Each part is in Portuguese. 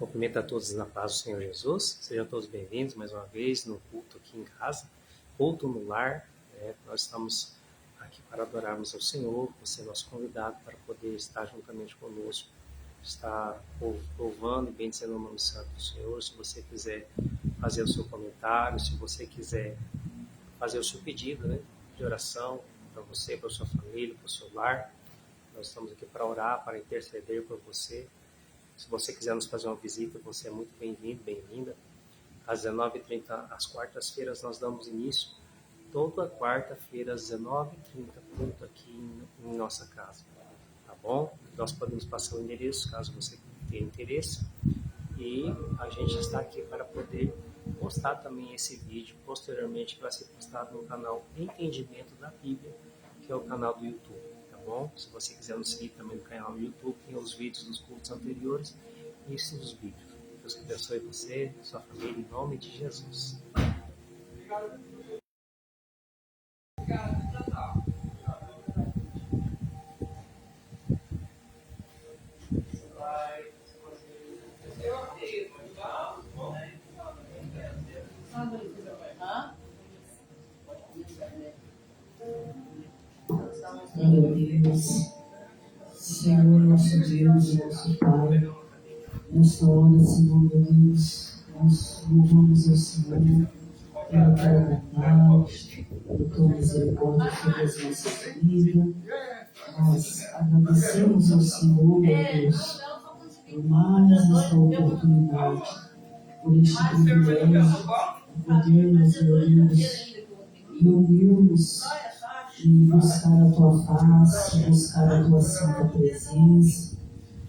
Cumprimento a todos na paz do Senhor Jesus. Sejam todos bem-vindos mais uma vez no culto aqui em casa, culto no lar. Nós estamos aqui para adorarmos ao Senhor. Você é nosso convidado para poder estar juntamente conosco, estar louvando e bendizendo o nome santo do Senhor. Se você quiser fazer o seu comentário, se você quiser fazer o seu pedido, de oração para você, para a sua família, para o seu lar, nós estamos aqui para orar, para interceder por você. Se você quiser nos fazer uma visita, você é muito bem-vindo, bem-vinda. Às 19h30, às quartas-feiras, nós damos início, toda quarta-feira, às 19h30, culto aqui em nossa casa. Tá bom? Nós podemos passar o endereço, caso você tenha interesse. E a gente está aqui para poder postar também esse vídeo, posteriormente, que vai ser postado no canal Entendimento da Bíblia, que é o canal do YouTube. Bom, se você quiser nos seguir também no canal do YouTube, tem os vídeos dos cultos anteriores e os vídeos. Deus abençoe você, sua família, em nome de Jesus. Glória a Deus, Senhor, nosso Deus, nosso Pai, nesta hora, Senhor, meu Deus, nós louvamos ao Senhor pela tua bondade, pela tua misericórdia sobre as nossas vidas. Nós agradecemos ao Senhor, meu Deus, por mais esta oportunidade, por este privilégio de podermos, meu Deus, reunirmos e buscar a tua face, buscar a tua santa presença,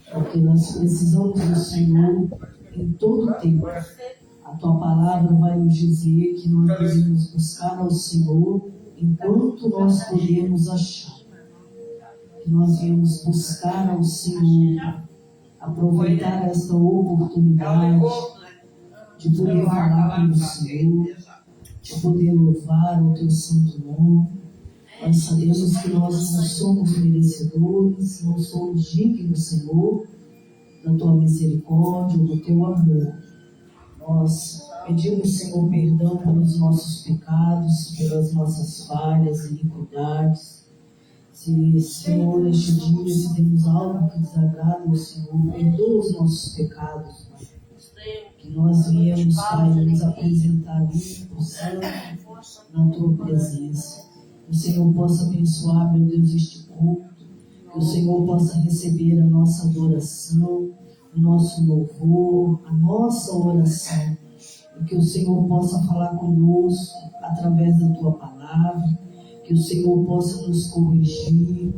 porque nós precisamos do Senhor em todo o tempo. A tua palavra vai nos dizer que nós devemos buscar ao Senhor enquanto nós podemos achar. Que nós viemos buscar ao Senhor, aproveitar esta oportunidade de poder falar com o Senhor, de poder louvar o teu santo nome. Nós sabemos que nós não somos merecedores, não somos dignos, Senhor, da tua misericórdia, do teu amor. Nós pedimos, Senhor, perdão pelos nossos pecados, pelas nossas falhas, iniquidades. Se, Senhor, neste dia, se temos algo que desagrada ao Senhor, perdoa os nossos pecados, Pai. Que nós viemos, Pai, nos apresentar limpo, santo, na tua presença. Que o Senhor possa abençoar, meu Deus, este culto. Que o Senhor possa receber a nossa adoração, o nosso louvor, a nossa oração. E que o Senhor possa falar conosco através da tua palavra. Que o Senhor possa nos corrigir.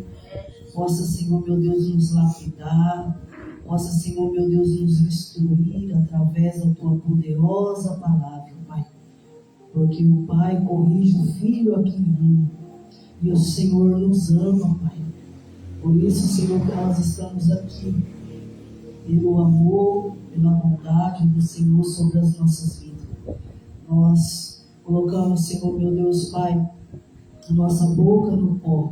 Possa, Senhor, meu Deus, nos lapidar. Possa, Senhor, meu Deus, nos instruir através da tua poderosa palavra, Pai. Porque o Pai corrige o Filho a quem ama. E o Senhor nos ama, Pai. Por isso, Senhor, que nós estamos aqui, pelo amor, pela bondade do Senhor sobre as nossas vidas. Nós colocamos, Senhor, meu Deus, Pai, a nossa boca no pó,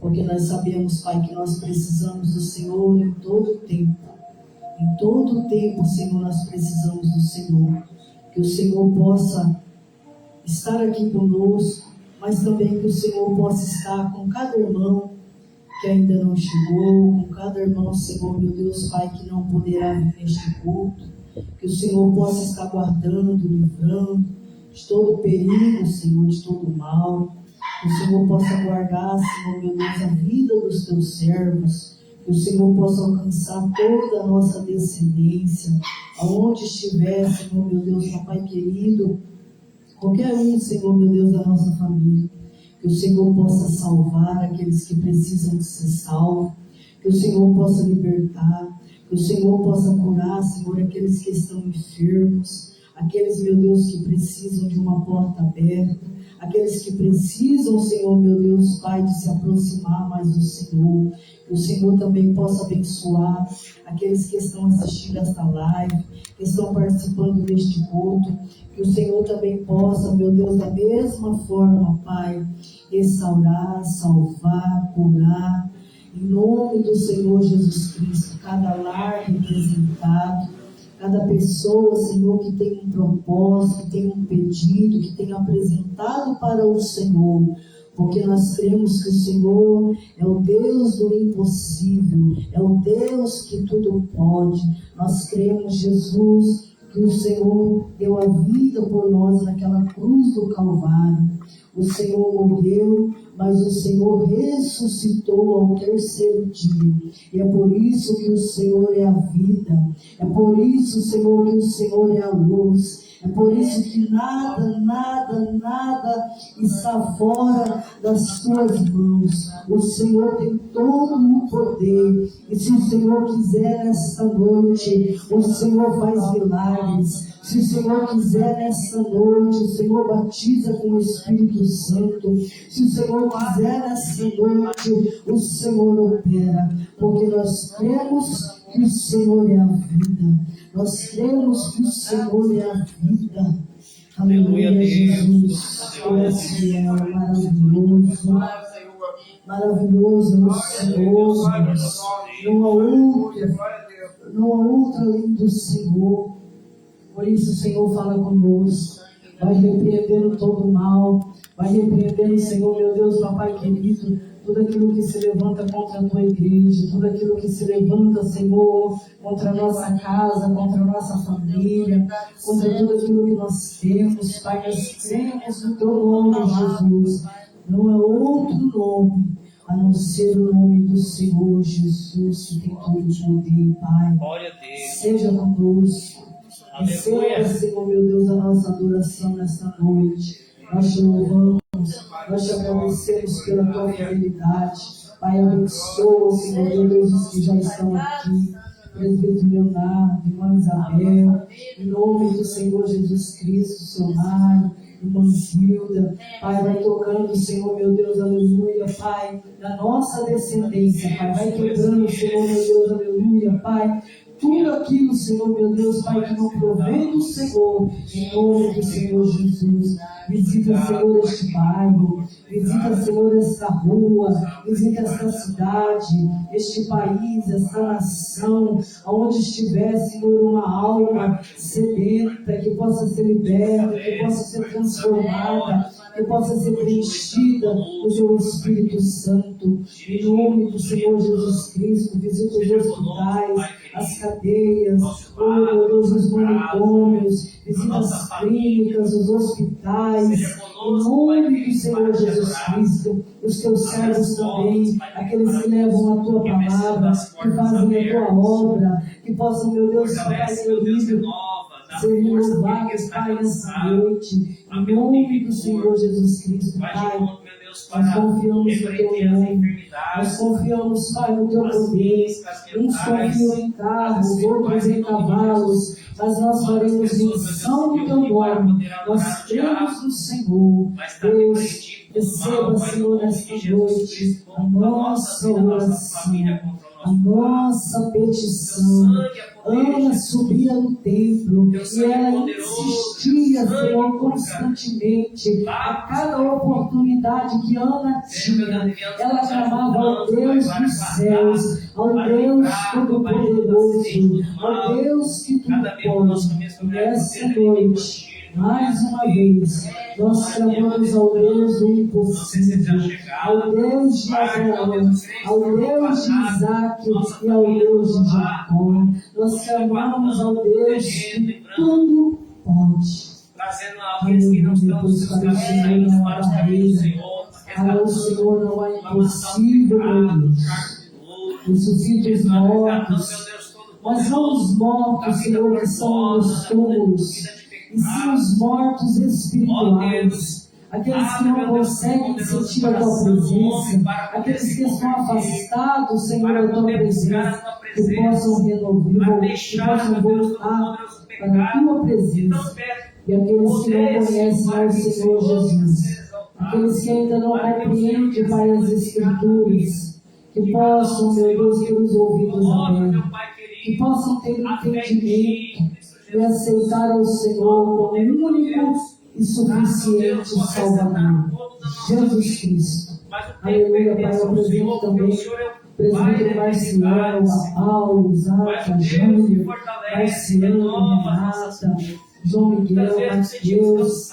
porque nós sabemos, Pai, que nós precisamos do Senhor em todo o tempo. Em todo o tempo, Senhor, nós precisamos do Senhor. Que o Senhor possa estar aqui conosco, mas também que o Senhor possa estar com cada irmão que ainda não chegou, com cada irmão, Senhor, meu Deus, Pai, que não poderá vir neste culto. Que o Senhor possa estar guardando, livrando de todo perigo, Senhor, de todo mal. Que o Senhor possa guardar, Senhor, meu Deus, a vida dos teus servos. Que o Senhor possa alcançar toda a nossa descendência, aonde estiver, Senhor, meu Deus, meu Pai querido, qualquer um, Senhor, meu Deus, da nossa família. Que o Senhor possa salvar aqueles que precisam de ser salvos. Que o Senhor possa libertar. Que o Senhor possa curar, Senhor, aqueles que estão enfermos. Aqueles, meu Deus, que precisam de uma porta aberta. Aqueles que precisam, Senhor, meu Deus, Pai, de se aproximar mais do Senhor. Que o Senhor também possa abençoar aqueles que estão assistindo esta live, que estão participando deste culto. Que o Senhor também possa, meu Deus, da mesma forma, Pai, restaurar, salvar, curar. Em nome do Senhor Jesus Cristo, cada lar representado, cada pessoa, Senhor, que tem um propósito, que tem um pedido, que tem apresentado para o Senhor, porque nós cremos que o Senhor é o Deus do impossível, é o Deus que tudo pode. Nós cremos, Jesus, que o Senhor deu a vida por nós naquela cruz do Calvário. O Senhor morreu, mas o Senhor ressuscitou ao terceiro dia. E é por isso que o Senhor é a vida. É por isso, Senhor, que o Senhor é a luz. É por isso que nada está fora das tuas mãos. O Senhor tem todo o poder. E se o Senhor quiser nesta noite, o Senhor faz milagres. Se o Senhor quiser nesta noite, o Senhor batiza com o Espírito Santo. Se o Senhor quiser nesta noite, o Senhor opera. Porque nós cremos que o Senhor é a vida. Nós cremos que o Senhor é a vida. Aleluia, Jesus. Tu és fiel, maravilhoso. Maravilhoso é o Senhor. Não há outro além do Senhor. Por isso o Senhor fala conosco. Vai repreendendo todo o mal. Vai repreendendo, Senhor, meu Deus, papai querido, tudo aquilo que se levanta contra a tua igreja, tudo aquilo que se levanta, Senhor, contra a nossa casa, contra a nossa família, contra tudo aquilo que nós temos. Pai, nós cremos no teu nome, Jesus. Não é outro nome a não ser o nome do Senhor Jesus, que tem todo o poder, Pai. Seja conosco. Receba, Senhor, meu Deus, a nossa adoração nesta noite. Nós te louvamos, nós te agradecemos pela tua fidelidade. Pai, abençoa, Senhor, meu Deus, os que já estão aqui. Presbítero Leonardo, irmã Isabel, em nome do Senhor Jesus Cristo, seu Mário, irmã Zilda. Pai, vai tocando, Senhor, meu Deus, aleluia, Pai, na nossa descendência, Pai, vai quebrando, Senhor, meu Deus, aleluia, Pai, tudo aquilo, Senhor, meu Deus, Pai, que não provém do Senhor, em nome do Senhor Jesus. Visita, Senhor, este bairro, visita, Senhor, esta rua, visita esta cidade, este país, esta nação, aonde estiver, Senhor, uma alma sedenta, que possa ser liberta, que possa ser transformada, que possa ser preenchida do teu Espírito Santo, em nome do Senhor Jesus Cristo. Visita os hospitais, as cadeias, oh meu Deus, os manicômios, visita as clínicas, os hospitais, em nome do Senhor Jesus Cristo. Os teus servos também, aqueles que levam a tua palavra, que fazem a tua obra, que possam, meu Deus, Pai querido, ser louvados, Pai, nessa noite, em nome do Senhor Jesus Cristo, Pai. Nós confiamos no teu nome, nós confiamos, Pai, no teu poder. Uns confiam em carros, outros em cavalos, mas nós faremos menção do teu nome. Nós cremos no Senhor. Deus, receba, Senhor, nesta noite a nossa oração, a nossa petição. Ana subia no templo e ela insistia, Senhor, constantemente. A cada oportunidade que Ana tinha, ela clamava ao Deus dos céus, ao Deus Todo-Poderoso, ao Deus que tudo pode. E nessa noite, mais uma vez, nós clamamos ao Deus do impossível, ao Deus de Abraão, ao Deus de Isaac e ao Deus de Jacó. Nós clamamos ao Deus que tudo pode. Trazendo aqueles que não estão nos seus caminhos para os caminhos do Senhor. Para o Senhor não há impossível, meu Deus. Ressuscita os mortos, mas não os mortos, Senhor, que são os túmulos, e sim os mortos espirituais, aqueles que não conseguem sentir a tua presença, aqueles que estão afastados, Senhor, da tua presença, que possam renovar, que possam voltar para a tua presença. E aqueles que não conhecem ao Senhor Jesus, aqueles que ainda não compreendem, Pai, as Escrituras, que possam, meu Deus, ter os ouvidos abertos, que possam ter entendimento e aceitar ao Senhor como único e suficiente Salvador, Jesus Cristo. Aleluia, Pai, eu apresento também presbítero Marcial, a Paulo, Isaac, a Júlia, Marciano, Renata, João Miguel, Mateus,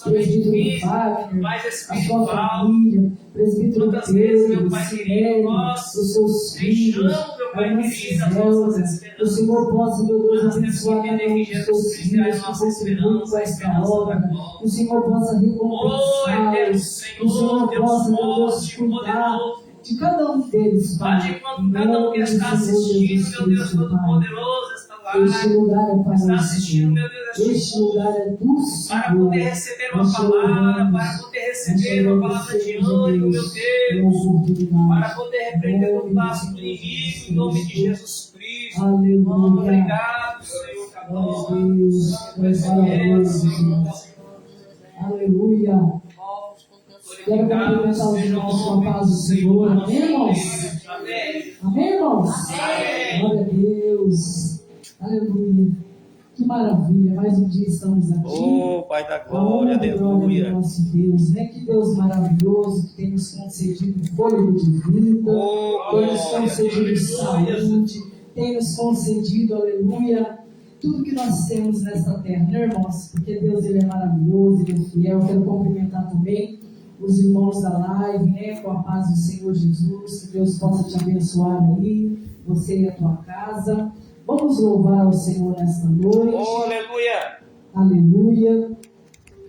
presbítero Wagner, a sua família, presbítero Pedro, Sinélio, os seus filhos, a irmã Ciselda. O Senhor possa, meu Deus, abençoar cada um dos seus filhos que contribuem com esta obra. O Senhor possa recompensá-los. O Senhor possa, meu Deus, cuidar de cada um deles, Pai. Cada um que está assistindo, meu Deus Todo-Poderoso, esta live. Este lugar é para Está o assistindo, Senhor. meu Deus, Este lugar é do para Senhor. poder receber uma palavra, para poder receber uma palavra de ânimo, meu Deus, para poder repreender o passo do inimigo, em nome de Jesus Cristo. Aleluia. Obrigado, Senhor, Glória a Deus. Aleluia. Quero cumprimentar os irmãos com a paz do Senhor. Amém, irmãos? Amém, irmãos? Glória a Deus. Aleluia. Que maravilha. Mais um dia estamos aqui. Oh, Pai da glória, aleluia. Nosso Deus, né? Que Deus maravilhoso que tem nos concedido fôlego de vida, tem nos concedido saúde, tem nos concedido, aleluia, tudo que nós temos nesta terra, né, irmãos? Porque Deus, Ele é maravilhoso, Ele é fiel. Eu quero cumprimentar também os irmãos da live, né? Com a paz do Senhor Jesus, que Deus possa te abençoar aí, você e a tua casa. Vamos louvar ao Senhor nesta noite. Oh, aleluia. Aleluia.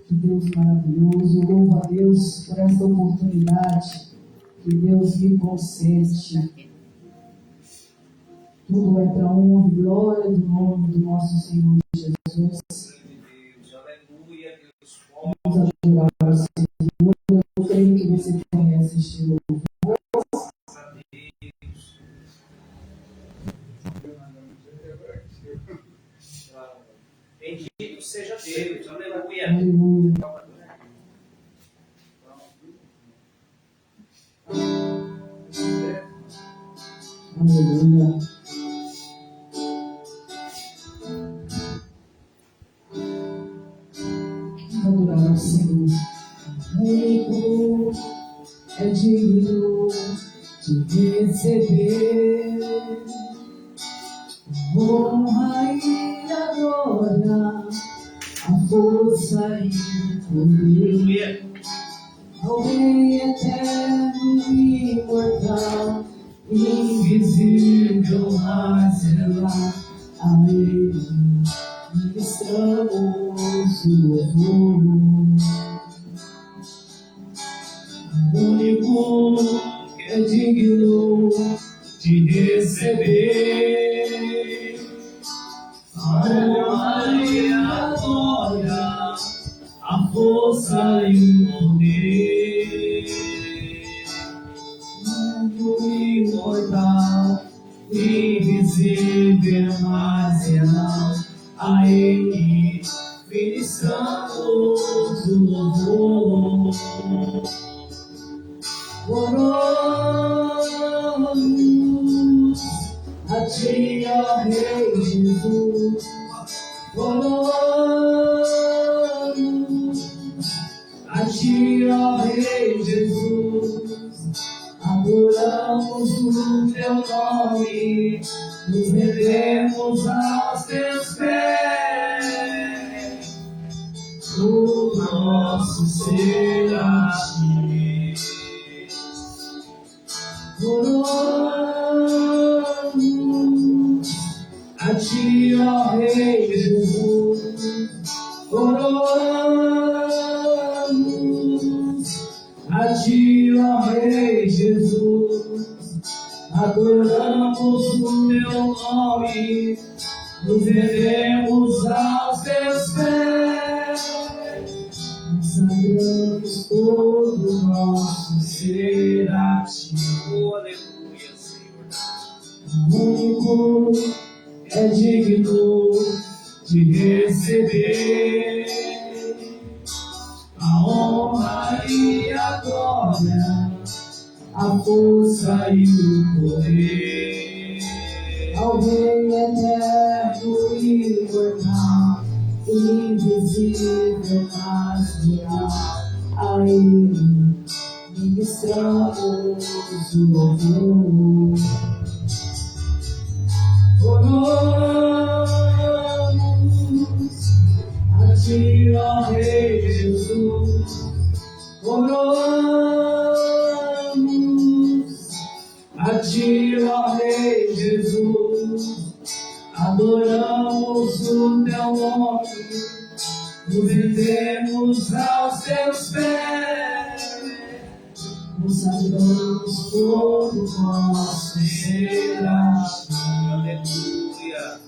Que Deus maravilhoso. Eu louvo a Deus por esta oportunidade que Deus me concede. Tudo é para a honra e glória do nome do nosso Senhor Jesus. Vamos adorar o Senhor. Eu creio que você conhece este louvor. Bendito seja Deus, aleluia. Aleluia. Aleluia. Vamos adorar ao Senhor. Único é digno de receber honra e a glória, a força e o poder. Ao Rei eterno e imortal, invisível, mas real, a Ele ministramos o louvor. Único é digno de receber a honra e a glória, a força e o poder. Mundo imortal, invisível, mas real, a Ele ministramos o louvor. Oramos a Ti, ó Rei Jesus. Oramos a Ti, ó Rei Jesus. Adoramos o Teu nome, nos rendemos aos Teus pés. O nosso ser a Ti. Oramos a Ti, ó Rei Jesus. Oramos a Ti, ó Rei Jesus. Adoramos o Teu nome, nos rendemos aos Teus pés. Consagramos todo o nosso ser a Ti. Oh, aleluia, Senhor. Único é digno de receber a honra e a glória, a força e o poder. Ao Rei eterno e imortal, invisível, mas real, a Ele ministramos o louvor. Oramos a Ti, ó Rei Jesus. Oramos a Ti, ó Rei Jesus. Adoramos o Teu nome, nos rendemos aos Teus pés, nos adoramos todo nosso ser. Aleluia.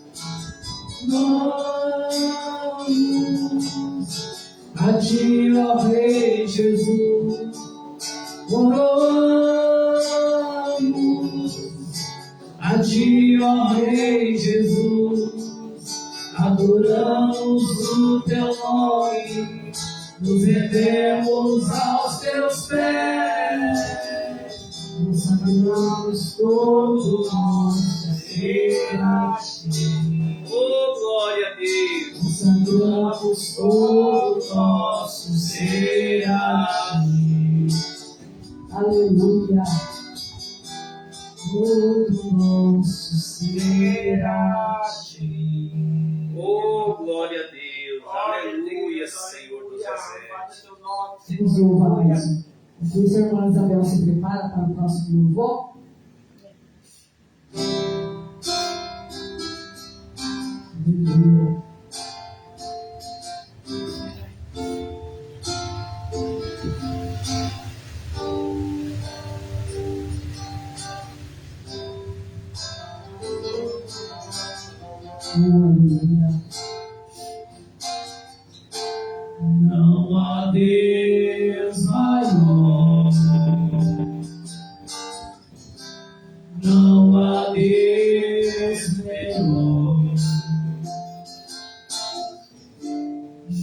Oramos a Ti, ó Rei Jesus. Oramos a Ti, ó Rei Jesus. Adoramos o Teu nome, nos rendemos aos Teus pés, nos adoramos todo nosso ser a Ti. Oh, glória a Deus. Nos adoramos todo nosso ser a Ti. Aleluia. Todo nosso ser a Ti. Oh, glória a Deus. Aleluia, Senhor dos Exércitos. Vamos louvar mesmo. Depois a irmã Isabel se prepara para o próximo louvor. Aleluia. Aleluia. Não há Deus maior, não há Deus melhor,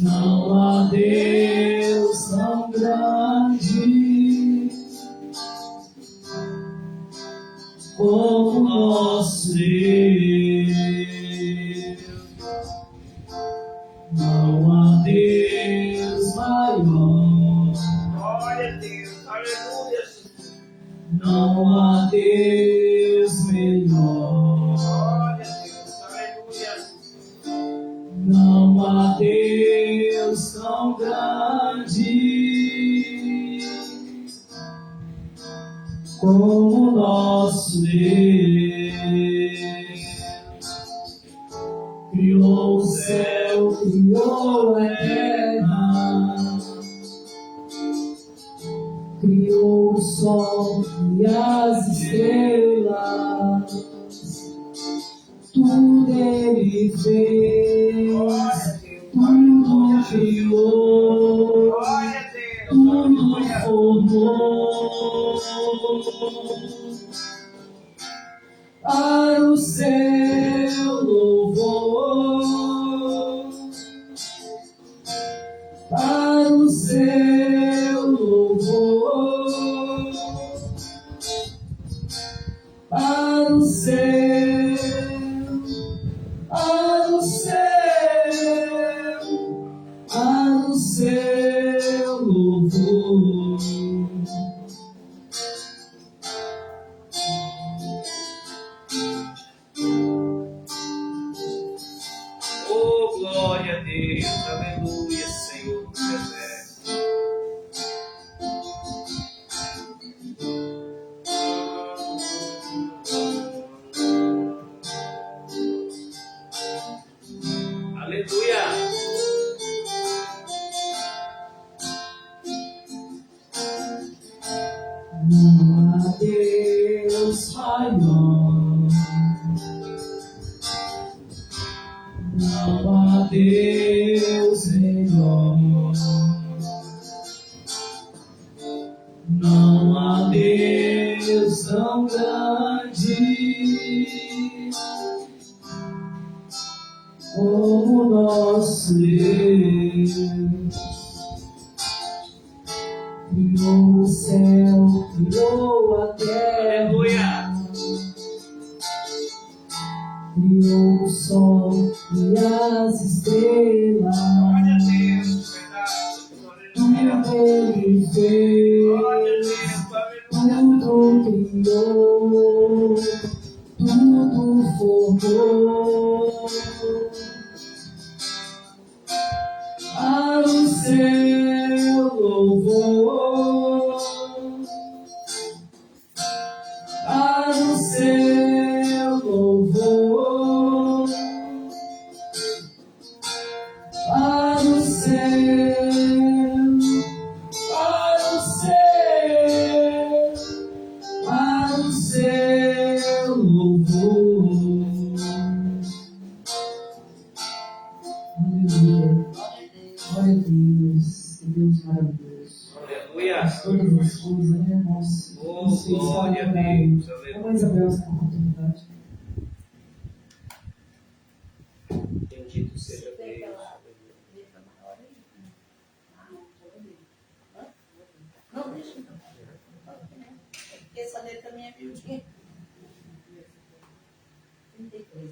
não há Deus tão grande como nosso Deus. Não há Deus maior, Glória a Deus. Aleluia. não há Deus melhor, Glória a Deus. Aleluia. não há Deus tão grande como nosso Deus. Criou o céu, criou a terra, criou o sol e as estrelas, tudo Ele fez, tudo criou, Glória a Deus. tudo Aleluia. formou. Para o seu louvor, para o seu louvor, para o seu, para o seu, para o seu louvor. Oh, glória a Deus. Aleluia, Senhor dos Exércitos. Aleluia. Não há Deus maior, não há Deus melhor, não há Deus tão grande como nosso Deus. Criou o céu, criou a terra, Aleluia. criou o sol e as estrelas, Glória a Deus. Verdade. tudo Ele fez, Glória a Deus. criou, tudo formou para o seu louvor, para o seu louvor, para o seu louvor. Aleluia. Glória a Deus. Que Deus maravilhoso. Aleluia. Todas as coisas, né? Nossa. Oh, glória a Deus. Vamos, Isabel, essa oportunidade. Bendito seja Deus. Não, deixa então. Essa letra minha é miudinha. 33,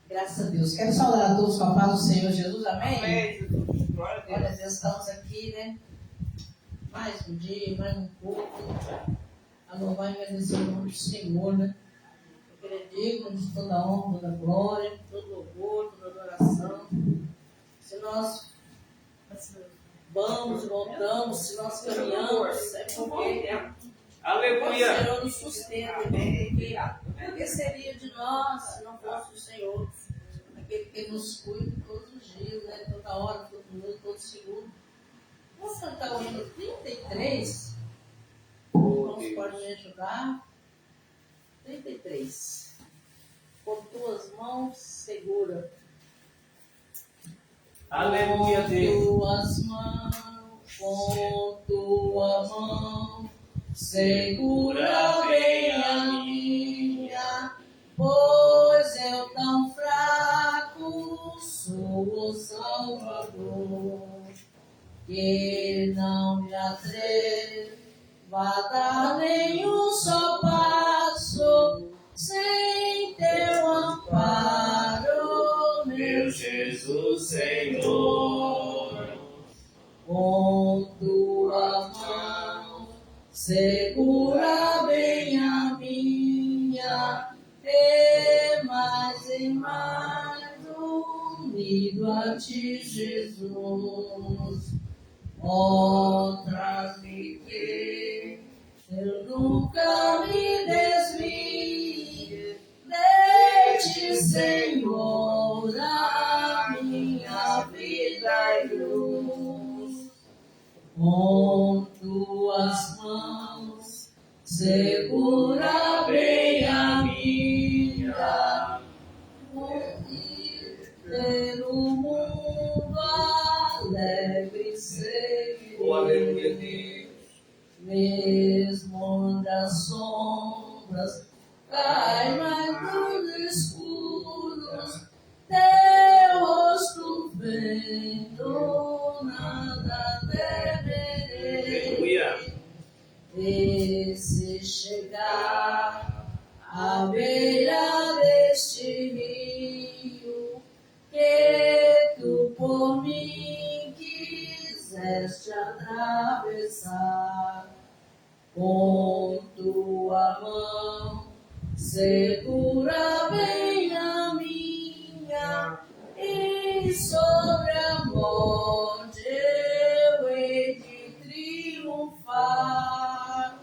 graças a Deus. Quero saudar a todos com a paz do Senhor Jesus. Amém? Amém. Glória a Olha, Deus. Deus, estamos aqui, né? Mais um dia, mais um pouco. A louvar e agradecer o nome do Senhor, né? Porque Ele é digno de toda a honra, toda a glória, todo louvor, toda adoração. Se nós vamos e voltamos, se nós caminhamos, é porque o Aleluia. Senhor nos sustenta, porque seria de nós se não fosse o Senhor, aquele que nos cuida todos os dias, né? Toda hora, todo minuto, todo segundo. Vamos cantar o hino 33? Vamos pode me ajudar? 33. Com tuas mãos segura. Aleluia, Deus. Com tua mão segura bem a minha, pois eu tão fraco sou o Salvador, que não me atrevo a dar nenhum só passo sem teu amparo, meu Jesus Senhor. Com tua mão segura bem a minha, e mais unido a ti, Jesus. Outra-me que eu nunca me desvie de ti, Senhor, a minha vida e luz. Com tuas mãos segura bem a minha, pelo mundo alegre seguir. Oh, aleluia, Deus. Mesmo onde as sombras caem mais nos escuros, teu rosto vendo, nada temerei. Aleluia. E se chegar à beira deste rio, que tu por mim quiseste atravessar, com tua mão segura bem a minha, e sobre a morte eu hei de triunfar.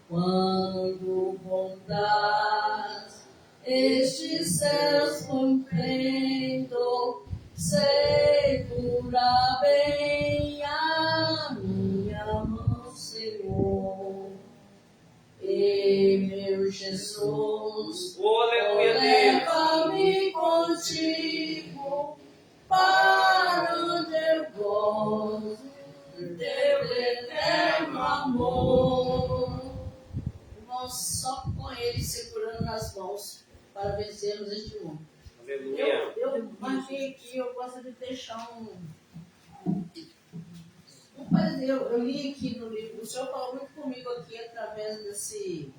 Quando contas estes céus rompendo, segura bem a minha mão, Senhor. E meu Jesus, Oh, aleluia, Deus. leva-me contigo para onde eu gozo teu eterno amor. Irmãos, só com Ele segurando nas mãos para vencermos este mundo. Aleluia. Eu marquei aqui, eu gosto de deixar eu li aqui no livro, o Senhor falou muito comigo aqui através desse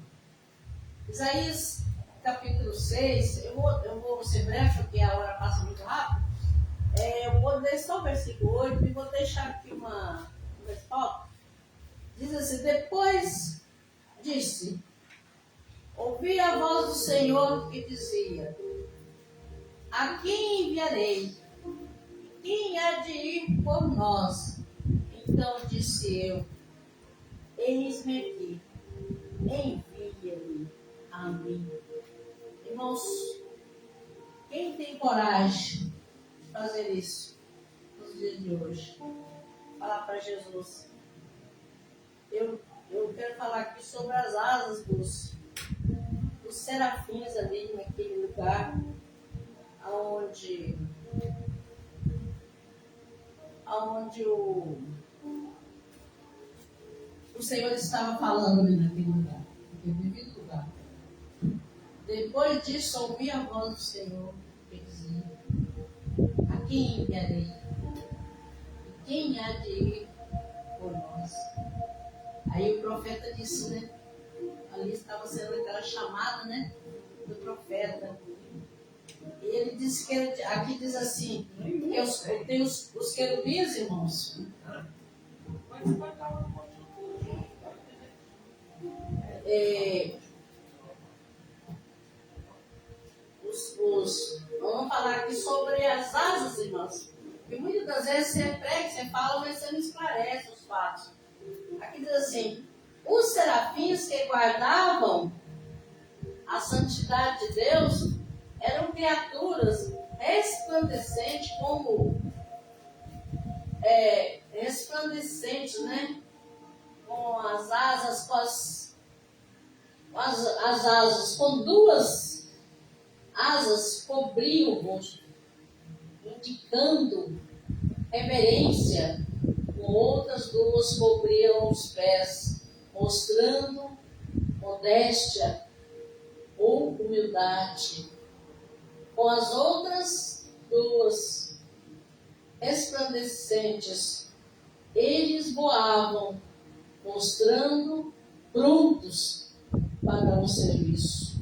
Isaías capítulo 6. Eu vou ser breve porque a hora passa muito rápido. Eu vou ler só o versículo 8 e vou deixar aqui uma resposta. Diz assim: depois disse, ouvi a voz do Senhor que dizia: a quem enviarei? Quem há de ir por nós? Então disse eu: eis-me aqui, envia-me a mim. Irmãos, quem tem coragem de fazer isso nos dias de hoje? Falar para Jesus. Eu quero falar aqui sobre as asas dos serafins ali naquele lugar aonde o Senhor estava falando ali naquele lugar, naquele devido lugar. Depois disso, ouvi a voz do Senhor que dizia: a quem enviarei? E quem há de ir por nós? Aí o profeta disse, né? Ali estava sendo aquela chamada, né? Do profeta. E ele disse que, aqui diz assim, que tem os querubins, irmãos. Vamos falar aqui sobre as asas, irmãos. Porque muitas das vezes você prega, você fala, mas você não esclarece os fatos. Aqui diz assim: os serafins que guardavam a santidade de Deus eram criaturas resplandecentes, resplandecentes, né? Com as asas, as asas, com duas asas cobriam o rosto, indicando reverência. Com outras duas cobriam os pés, mostrando modéstia ou humildade. Com as outras duas resplandecentes, eles voavam, mostrando prontos para o serviço.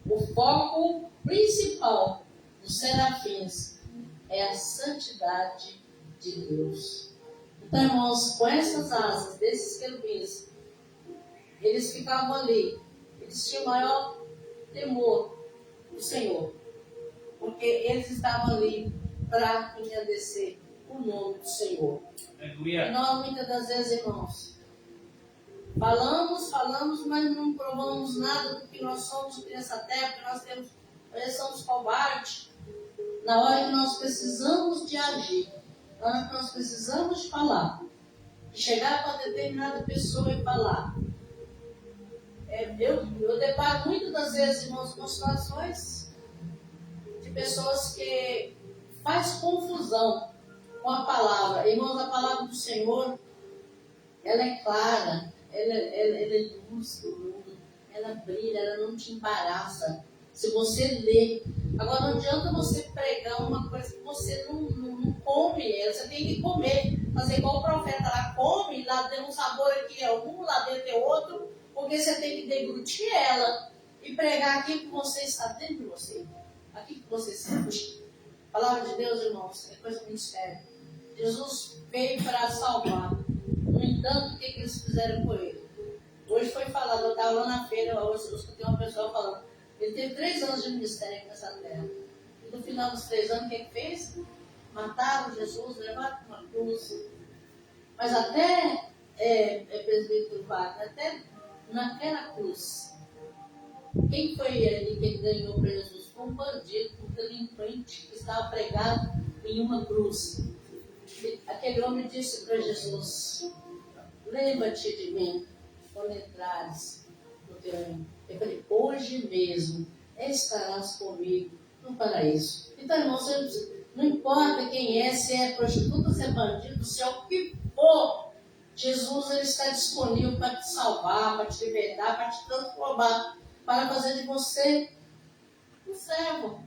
O foco principal dos serafins é a santidade de Deus. Então, irmãos, com essas asas desses querubins, eles ficavam ali, eles tinham maior temor do Senhor, porque eles estavam ali para engrandecer o nome do Senhor. Aleluia. E nós, muitas das vezes, irmãos, falamos, mas não provamos nada do que nós somos aqui nessa terra, porque nós somos covardes. Na hora que nós precisamos de agir, na hora que nós precisamos de falar, de chegar para determinada pessoa e falar. Eu deparo muitas das vezes, irmãos, com situações de pessoas que faz confusão com a palavra. Irmãos, a palavra do Senhor, ela é clara, ela é luz do mundo, ela brilha, ela não te embaraça. Se você lê. Agora, não adianta você pregar uma coisa que você não come, você tem que comer. Fazer igual o profeta lá, come, lá tem um sabor aqui, é um, lá dentro é outro, porque você tem que deglutir ela e pregar aquilo que você está dentro de você, aquilo que você sente. A palavra de Deus, irmãos, é coisa muito séria. Jesus veio para salvar. No entanto, o que eles fizeram com ele? Hoje foi falado, eu estava lá na feira, hoje eu escutei uma pessoa falando, ele teve 3 anos de ministério aqui nessa terra. E no final dos 3 anos, o que fez? Mataram Jesus, levaram para uma cruz. Mas até, presbítero Wagner, até naquela cruz, quem foi ali que ele ganhou para Jesus? Foi um bandido, um delinquente que estava pregado em uma cruz. E aquele homem disse para Jesus: lembra-te de mim quando entrares no teu reino. Eu falei: hoje mesmo estarás comigo no paraíso. Então, irmãos, não importa quem é, se é prostituta, se é bandido, se é o que for, Jesus ele está disponível para te salvar, para te libertar, para te transformar, para fazer de você um servo,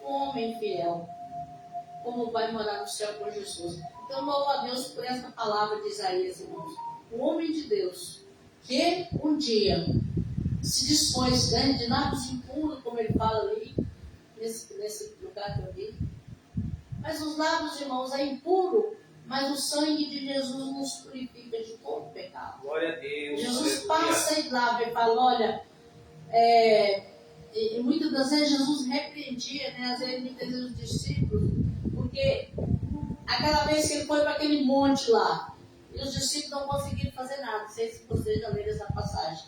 um homem fiel, como vai morar no céu com Jesus. Então, louvo a Deus por essa palavra de Isaías, irmãos. O homem de Deus, que um dia se dispôs, né, de lábios impuros, como ele fala ali, nesse lugar que eu vi. Mas os lábios, irmãos, é impuro, mas o sangue de Jesus nos purifica de todo pecado. Glória a Deus. Jesus Aleluia. passa e lava e fala: olha, E muitas das vezes Jesus repreendia, né? Às vezes, muitas vezes os discípulos, porque aquela vez que ele foi para aquele monte lá, e os discípulos não conseguiram fazer nada. Não sei se vocês já leram essa passagem.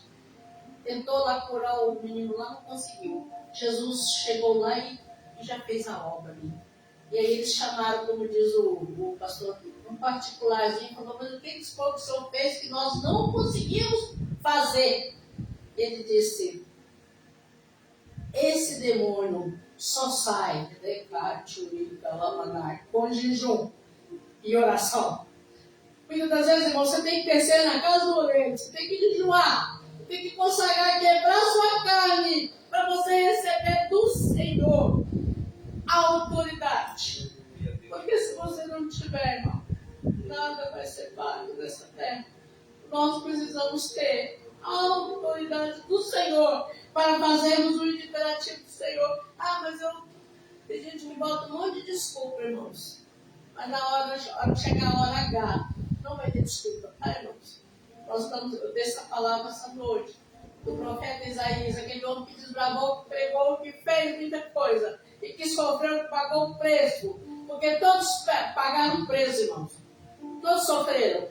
Tentou lá curar o menino lá, não conseguiu. Jesus chegou lá e já fez a obra ali. E aí eles chamaram, como diz o pastor, um particularzinho, falou, mas o que esse povo que o senhor fez que nós não conseguimos fazer? Ele disse, esse demônio só sai com jejum e oração. Muitas das vezes, irmão, você tem que descer na casa do orelho, você tem que jejuar, você tem que consagrar, quebrar sua carne, para você receber do Senhor a autoridade. Porque se você não tiver, irmão, nada vai ser válido nessa terra. Nós precisamos ter a autoridade do Senhor para fazermos o imperativo do Senhor. Mas tem gente que me bota um monte de desculpa, irmãos. Mas na hora de chegar a hora H, não vai ter desculpa, tá, irmãos? Nós estamos, eu dei essa palavra essa noite, do profeta Isaías, aquele homem que desbravou, que pregou, que fez muita coisa, e que sofreu, que pagou o preço, porque todos pagaram o preço, irmãos. Todos sofreram.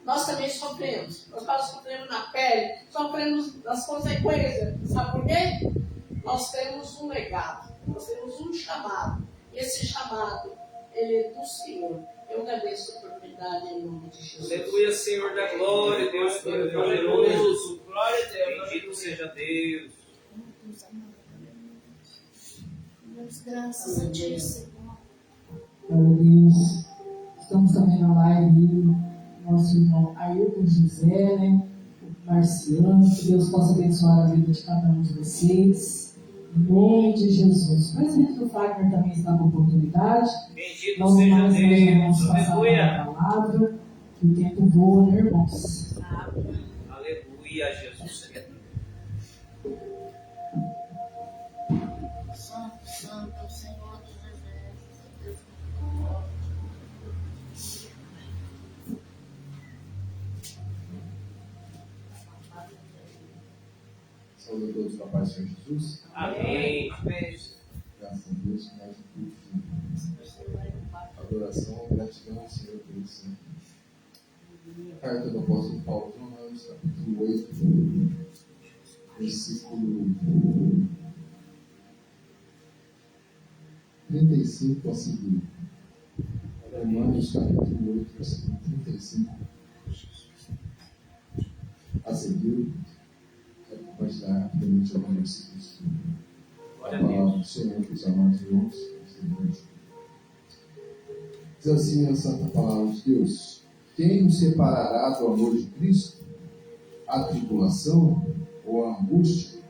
Nós também sofremos. Nós sofremos na pele, sofremos as consequências. Sabe por quê? Nós temos um legado, nós temos um chamado. E esse chamado, ele é do Senhor. Eu agradeço a oportunidade em nome de Jesus. Aleluia, Senhor da glória, Deus Todo-Poderoso. Glória a Deus. Bendito seja Deus. Deus, graças a Ti, Senhor. Glória a Deus. Estamos também na live, nosso irmão Ailton José, né? O Marciano, que Deus possa abençoar a vida de cada um de vocês. Em nome de Jesus. Mas o Fagner também está com oportunidade. Bendito Logo seja mais nós Deus. vamos passar a palavra. Que o tempo voa, né, irmãos? Aleluia, Jesus. Santo, Santo, Senhor dos Exércitos, Saúde a todos com a paz do Senhor Jesus. Amém. Graças a Deus, que mais um culto de adoração e gratidão ao Senhor por isso. Carta do apóstolo Paulo aos Romanos, capítulo 8, versículo 35 a seguir. Romanos, capítulo 8, versículo 35 a seguir. Quero compartilhar rapidamente alguns versículos. A palavra do Senhor para os amados irmãos. Diz assim a santa palavra de Deus: quem nos separará do amor de Cristo? A tribulação, ou a angústia,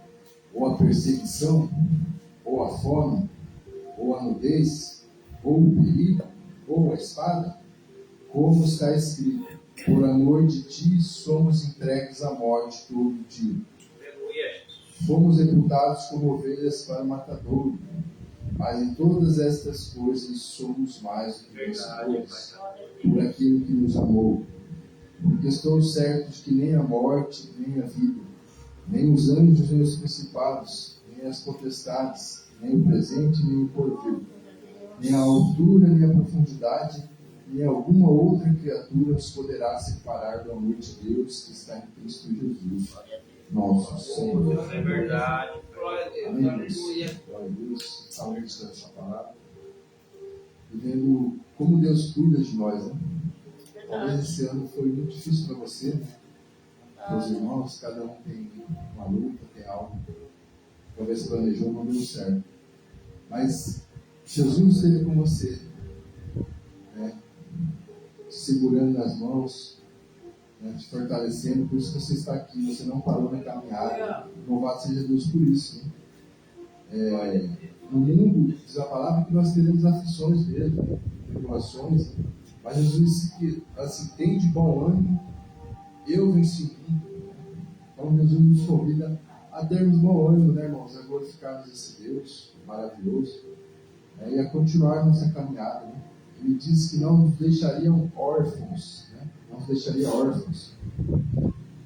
ou a perseguição, ou a fome, ou a nudez, ou o perigo, ou a espada? Como está escrito: por amor de ti somos entregues à morte todo dia. Fomos reputados como ovelhas para o matadouro, mas em todas estas coisas somos mais do que vencedores, por aquilo que nos amou. Porque estou certo de que nem a morte, nem a vida, nem os anjos, nem os principados, nem as potestades, nem o presente, nem o porvir, nem a altura, nem a profundidade, nem alguma outra criatura nos poderá separar do amor de Deus que está em Cristo Jesus, nosso Senhor. É verdade. Glória a Deus. Amém. Aleluia. Glória a Deus. Saúde dessa palavra. E vendo como Deus cuida de nós, né? Talvez esse ano foi muito difícil para você, né? Para os irmãos, cada um tem uma luta, tem algo. Talvez planejou, não deu certo. Mas Jesus esteve com você, né? Segurando nas mãos, né? Te fortalecendo. Por isso que você está aqui, você não parou na caminhada. Louvado seja Deus por isso, né? No mundo, diz a palavra que nós teremos aflições mesmo, tribulações, mas Jesus disse que assim, tem de bom ânimo, eu venci o mundo. Então Jesus nos convida a termos bom ânimo, né, irmãos? A glorificarmos esse Deus maravilhoso, né, e a continuar nossa caminhada, né? Ele disse que não nos deixariam órfãos, né? Não nos deixaria órfãos,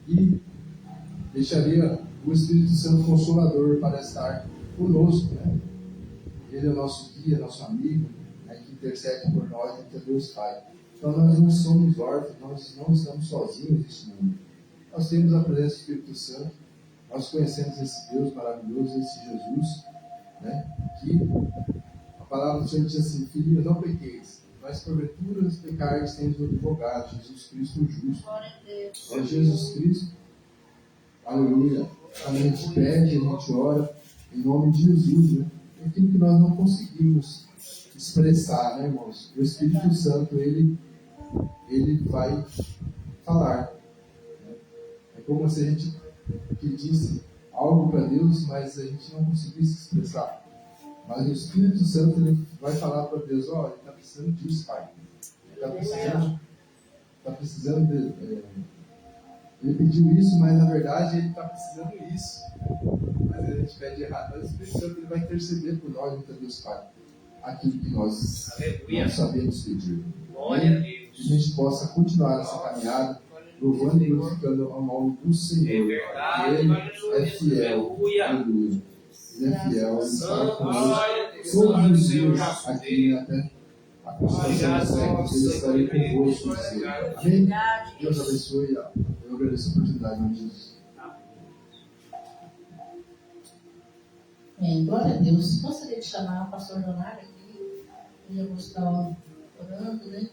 e deixaria o Espírito Santo Consolador para estar conosco, né? Ele é o nosso guia, nosso amigo, né, que intercede por nós ante Deus Pai. Então nós não somos órfãos, nós não estamos sozinhos neste mundo. Nós temos a presença do Espírito Santo, nós conhecemos esse Deus maravilhoso, esse Jesus, né, que a palavra do Senhor diz assim: filhinhos, não pequeis, mas porventura pecardes, temos um advogado, Jesus Cristo o justo. Glória a Deus. É Jesus Cristo, aleluia. A gente pede, a gente ora em nome de Jesus, né? Aquilo que nós não conseguimos expressar, né, irmãos? O Espírito Santo, ele vai falar. Né? É como se a gente pedisse algo para Deus, mas a gente não conseguisse expressar. Mas o Espírito Santo, ele vai falar para Deus: ó, ele está precisando disso, Pai. Ele está precisando de... Ele pediu isso, mas na verdade ele está precisando disso. Mas a gente pede errado. Mas o Espírito Santo, ele vai interceder por nós, então Deus Pai, aquilo que nós não sabemos pedir. Glória a Deus. Que a gente possa continuar nessa caminhada, louvando e glorificando ao nome do Senhor. É verdade, Ele glória é fiel. aleluia. Aleluia. Ele é fiel. Ele está Santo, conosco glória a Deus. todos os Senhor, dias nosso aqui até a consumação dos séculos. Ele estarei convosco. Amém? Deus abençoe. Eu agradeço a oportunidade, meu Jesus. Bem, glória a Deus. Gostaria de chamar o pastor Leonardo aqui. Ele já vou estar orando, né?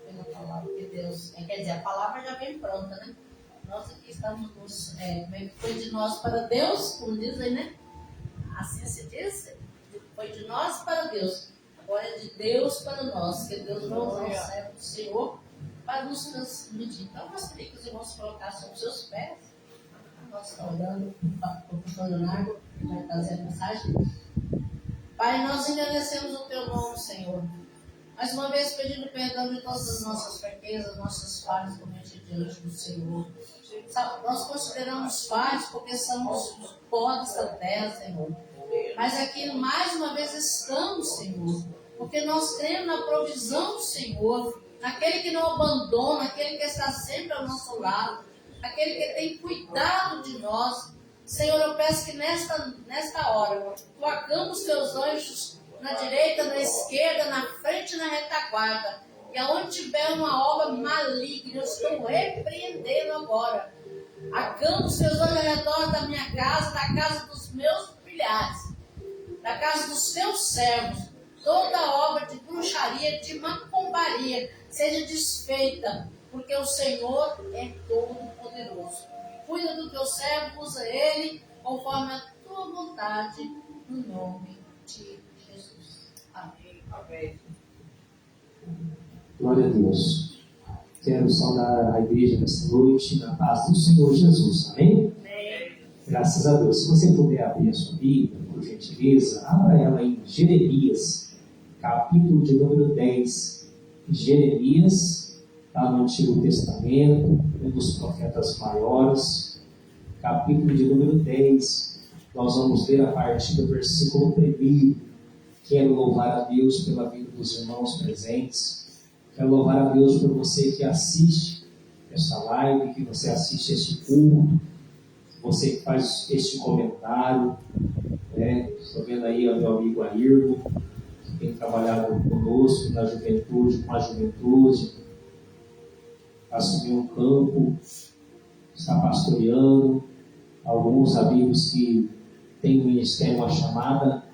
Pela palavra de Deus. Quer dizer, a palavra já vem pronta, né? Nós aqui estamos nos... como é que foi de nós para Deus? Como dizem, né? Assim se diz. Foi de nós para Deus. Agora é de Deus para nós. Que Deus vai usar o servo do Senhor para nos transmitir. Então, eu gostaria que os irmãos colocassem os seus pés. Nós estamos orando para o pastor Leonardo, que vai trazer a mensagem. Pai, nós agradecemos o teu nome, Senhor. Mais uma vez pedindo perdão de todas as nossas fraquezas, nossas falhas cometidas diante do Senhor. Nós consideramos falhas porque somos pó dessa terra, Senhor. Mas aqui mais uma vez estamos, Senhor, porque nós cremos na provisão do Senhor, naquele que não abandona, aquele que está sempre ao nosso lado, aquele que tem cuidado de nós. Senhor, eu peço que nesta hora, tu acampa os teus anjos na direita, na esquerda, na frente e na retaguarda. E aonde tiver uma obra maligna, eu estou repreendendo agora. Acampa os teus anjos ao redor da minha casa, da casa dos meus familiares, da casa dos teus servos. Toda obra de bruxaria, de macumbaria, seja desfeita, porque o Senhor é todo poderoso. Cuida do teu servo, usa ele conforme a tua vontade, no nome de Jesus. Amém. Amém. Glória a Deus. Quero saudar a igreja nesta noite na paz do Senhor Jesus. Amém? Amém. Graças a Deus. Se você puder abrir a sua Bíblia, por gentileza, abra ela em Jeremias, capítulo de número 10. Jeremias, está no Antigo Testamento, um dos profetas maiores, capítulo de número 10. Nós vamos ler a partir do versículo 1. Quero louvar a Deus pela vida dos irmãos presentes. Quero louvar a Deus por você que assiste esta live, que você assiste este culto, você que faz este comentário. Estou vendo aí o meu amigo Airgo, que tem trabalhado conosco na juventude, com a juventude, assumiu um campo, está pastoreando. Alguns amigos que têm um ministério, uma chamada,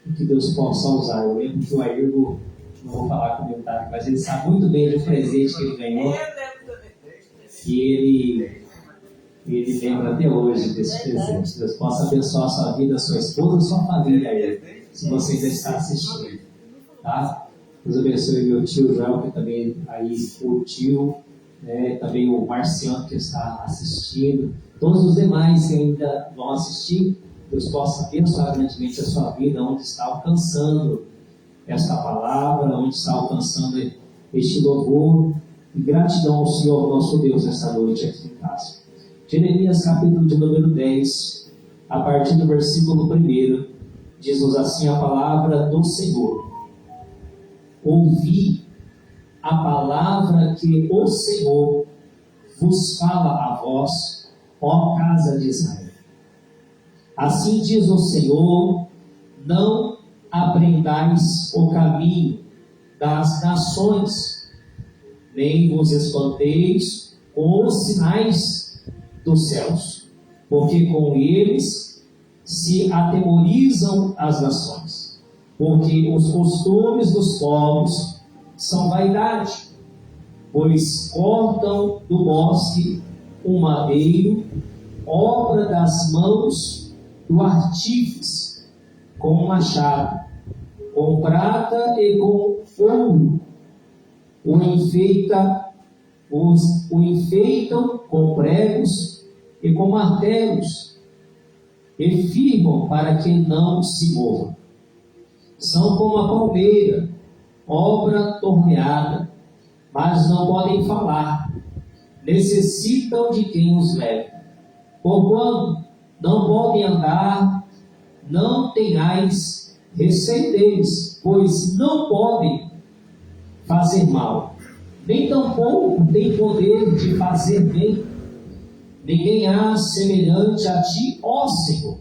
e que Deus possa usar. Eu lembro que o Airgo, não vou falar comentário, mas ele sabe muito bem do presente que ele ganhou, e ele lembra até hoje desse presente. Deus possa abençoar a sua vida, a sua esposa, a sua família aí, se você ainda está assistindo, tá? Deus abençoe meu tio Joel, que também aí curtiu, também o Marciano, que está assistindo, todos os demais que ainda vão assistir. Deus possa abençoar grandemente a sua vida, onde está alcançando esta palavra, onde está alcançando este louvor, e gratidão ao Senhor nosso Deus nesta noite aqui em casa. Jeremias capítulo de número 10, a partir do versículo 1, diz-nos assim a palavra do Senhor: ouvi a palavra que o Senhor vos fala a vós, ó casa de Israel. Assim diz o Senhor: não aprendais o caminho das nações, nem vos espanteis com os sinais dos céus, porque com eles se atemorizam as nações, porque os costumes dos povos são vaidade, pois cortam do bosque um madeiro, obra das mãos do artífice, com um machado, com prata e com ouro, o enfeitam com pregos e com martelos, e firmam para que não se mova. São como a palmeira, obra torneada, mas não podem falar, necessitam de quem os leve. Porquanto não podem andar, não tenhais receio deles, pois não podem fazer mal, nem tampouco têm poder de fazer bem. Ninguém há semelhante a ti, ó Senhor.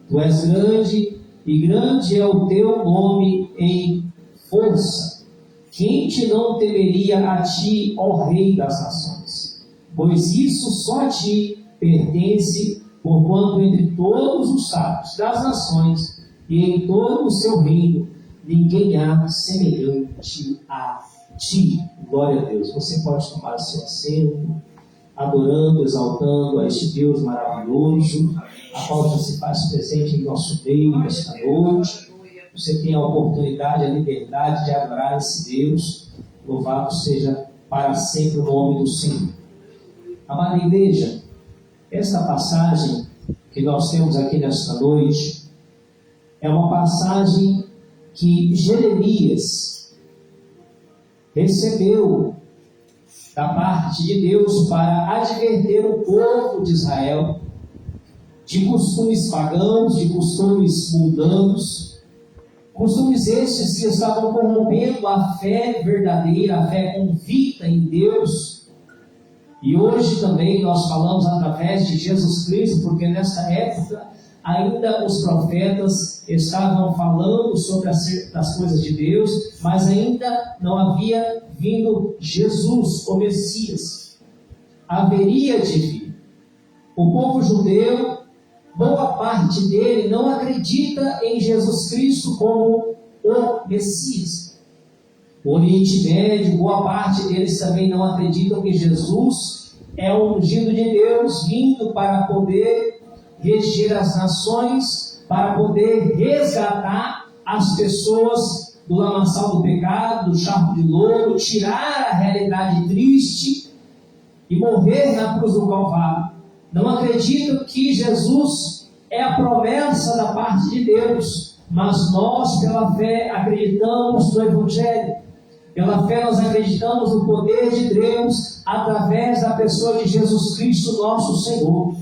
Tu és grande, e grande é o teu nome em força. Quem te não temeria a ti, ó Rei das nações? Pois isso só a ti pertence, porquanto entre todos os sábios das nações e em todo o seu reino, ninguém há semelhante a ti. Glória a Deus. Você pode tomar seu assento, adorando, exaltando a este Deus maravilhoso, a qual já se faz presente em nosso meio nesta noite. Você tem a oportunidade, a liberdade de adorar esse Deus. Louvado seja para sempre o nome do Senhor. Amada igreja, esta passagem que nós temos aqui nesta noite é uma passagem que Jeremias recebeu da parte de Deus para advertir o povo de Israel de costumes pagãos, de costumes mundanos, costumes estes que estavam corrompendo a fé verdadeira, a fé convicta em Deus. E hoje também nós falamos através de Jesus Cristo, porque nessa época ainda os profetas estavam falando sobre as coisas de Deus, mas ainda não havia vindo Jesus, o Messias. Haveria de vir. O povo judeu, boa parte dele não acredita em Jesus Cristo como o Messias. O Oriente Médio, boa parte deles também não acreditam que Jesus é o ungido de Deus, vindo para poder reger as nações, para poder resgatar as pessoas do lamaçal do pecado, do charco de louro, tirar a realidade triste e morrer na cruz do Calvário. Não acreditam que Jesus é a promessa da parte de Deus, mas nós, pela fé, acreditamos no Evangelho. Pela fé nós acreditamos no poder de Deus através da pessoa de Jesus Cristo, nosso Senhor.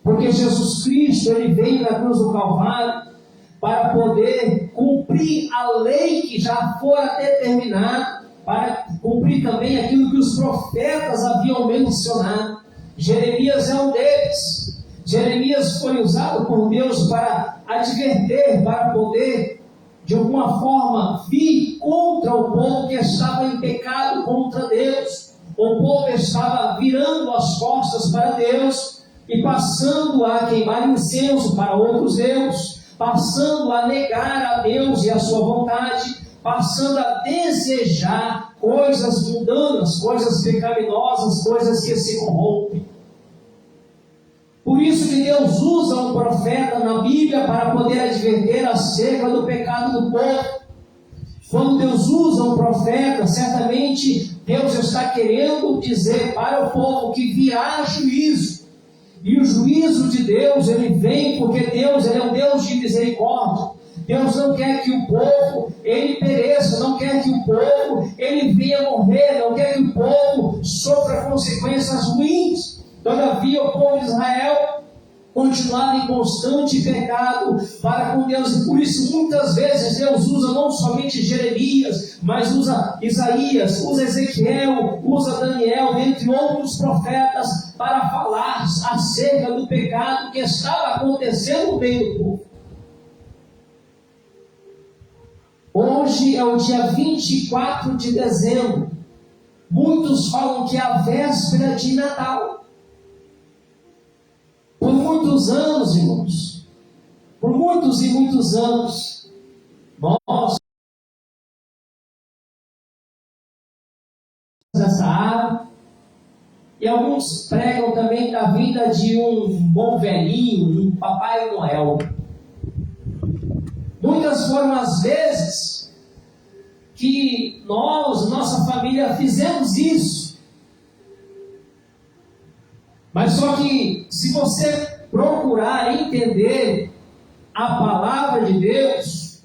Porque Jesus Cristo, Ele veio na cruz do Calvário para poder cumprir a lei que já fora determinada, para cumprir também aquilo que os profetas haviam mencionado. Jeremias é um deles. Jeremias foi usado por Deus para advertir, para poder, de alguma forma, vir contra o povo que estava em pecado contra Deus. O povo estava virando as costas para Deus e passando a queimar incenso para outros deuses, passando a negar a Deus e a sua vontade, passando a desejar coisas mundanas, coisas pecaminosas, coisas que se corrompem. Por isso que Deus usa um profeta na Bíblia para poder advertir acerca do pecado do povo. Quando Deus usa um profeta, certamente Deus está querendo dizer para o povo que virá juízo. E o juízo de Deus, ele vem porque Deus, ele é um Deus de misericórdia. Deus não quer que o povo, ele pereça, não quer que o povo, ele venha morrer, não quer que o povo sofra consequências ruins. Todavia, o povo de Israel continuar em constante pecado para com Deus. E por isso muitas vezes Deus usa não somente Jeremias, mas usa Isaías, usa Ezequiel, usa Daniel, entre outros profetas, para falar acerca do pecado que estava acontecendo no meio do povo. Hoje é o dia 24 de dezembro. Muitos falam que é a véspera de Natal. Por muitos anos, irmãos, por muitos e muitos anos, nós, nessa área, e alguns pregam também da vida de um bom velhinho, um Papai Noel. Muitas foram as vezes que nós, nossa família, fizemos isso. Mas só que, se você procurar entender a palavra de Deus,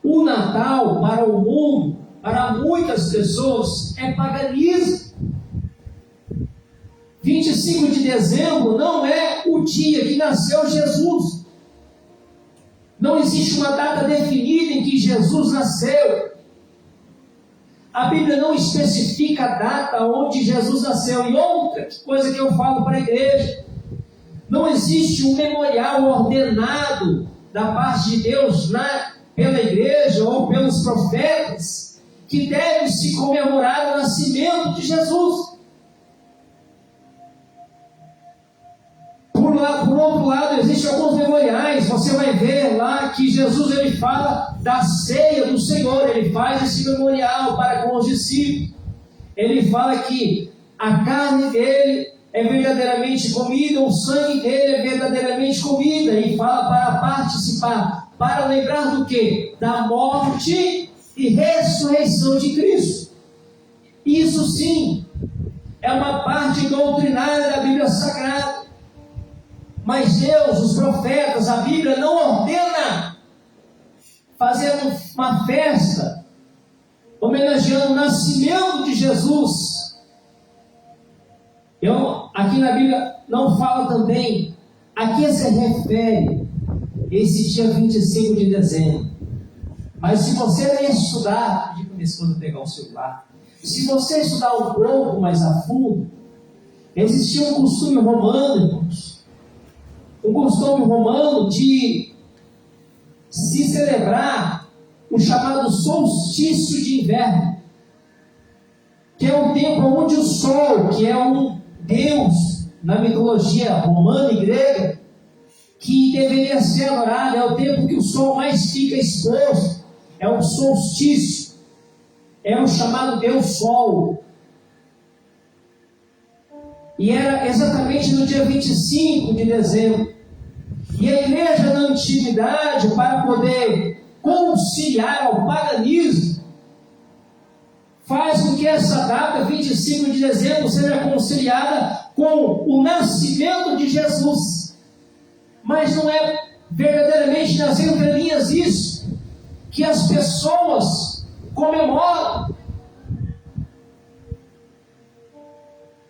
o Natal para o mundo, para muitas pessoas, é paganismo. 25 de dezembro não é o dia que nasceu Jesus. Não existe uma data definida em que Jesus nasceu. A Bíblia não especifica a data onde Jesus nasceu. E outra coisa que eu falo para a igreja: não existe um memorial ordenado da parte de Deus pela igreja ou pelos profetas que deve se comemorar o nascimento de Jesus. Por outro lado, existem alguns memoriais. Você vai ver lá que Jesus ele fala da ceia do Senhor. Ele faz esse memorial para com os discípulos. Ele fala que a carne dele é verdadeiramente comida, o sangue dele é verdadeiramente comida. E fala para participar, para lembrar do quê? Da morte e ressurreição de Cristo. Isso sim é uma parte doutrinária da Bíblia Sagrada. Mas Deus, os profetas, a Bíblia não ordena fazer uma festa homenageando o nascimento de Jesus. Aqui na Bíblia não fala também a que se refere esse dia 25 de dezembro. Mas se você estudar, pedi para minha esposa pegar o celular, se você estudar um pouco mais a fundo, existia um costume romano, irmãos, um costume romano de se celebrar o chamado solstício de inverno, que é um tempo onde o sol, que é um deus na mitologia romana e grega, que deveria ser adorado, é o tempo que o sol mais fica exposto, é o solstício, é o chamado deus sol. E era exatamente no dia 25 de dezembro. E a igreja na antiguidade, para poder conciliar ao paganismo, faz com que essa data, 25 de dezembro, seja conciliada com o nascimento de Jesus. Mas não é verdadeiramente nas entrelinhas isso que as pessoas comemoram.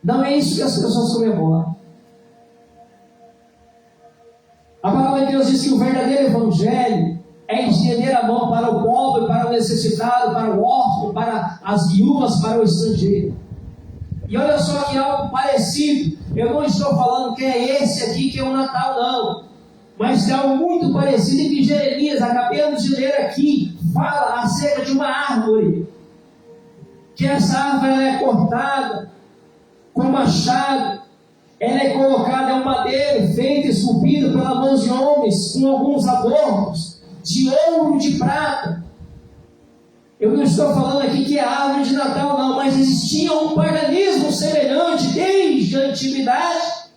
Não é isso que as pessoas comemoram. A palavra de Deus diz que o verdadeiro evangelho é estender a mão para o pobre, para o necessitado, para o órfão, para as viúvas, para o estrangeiro. E olha só que algo parecido, eu não estou falando que é esse aqui que é o Natal, não. Mas tem algo muito parecido em que Jeremias, acabamos de ler aqui, fala acerca de uma árvore. Que essa árvore ela é cortada com machado, ela é colocada em um madeiro feito e esculpido pelas mãos de homens, com alguns adornos de ouro e de prata. Eu não estou falando aqui que é árvore de Natal, não, mas existia um paganismo semelhante desde a antiguidade,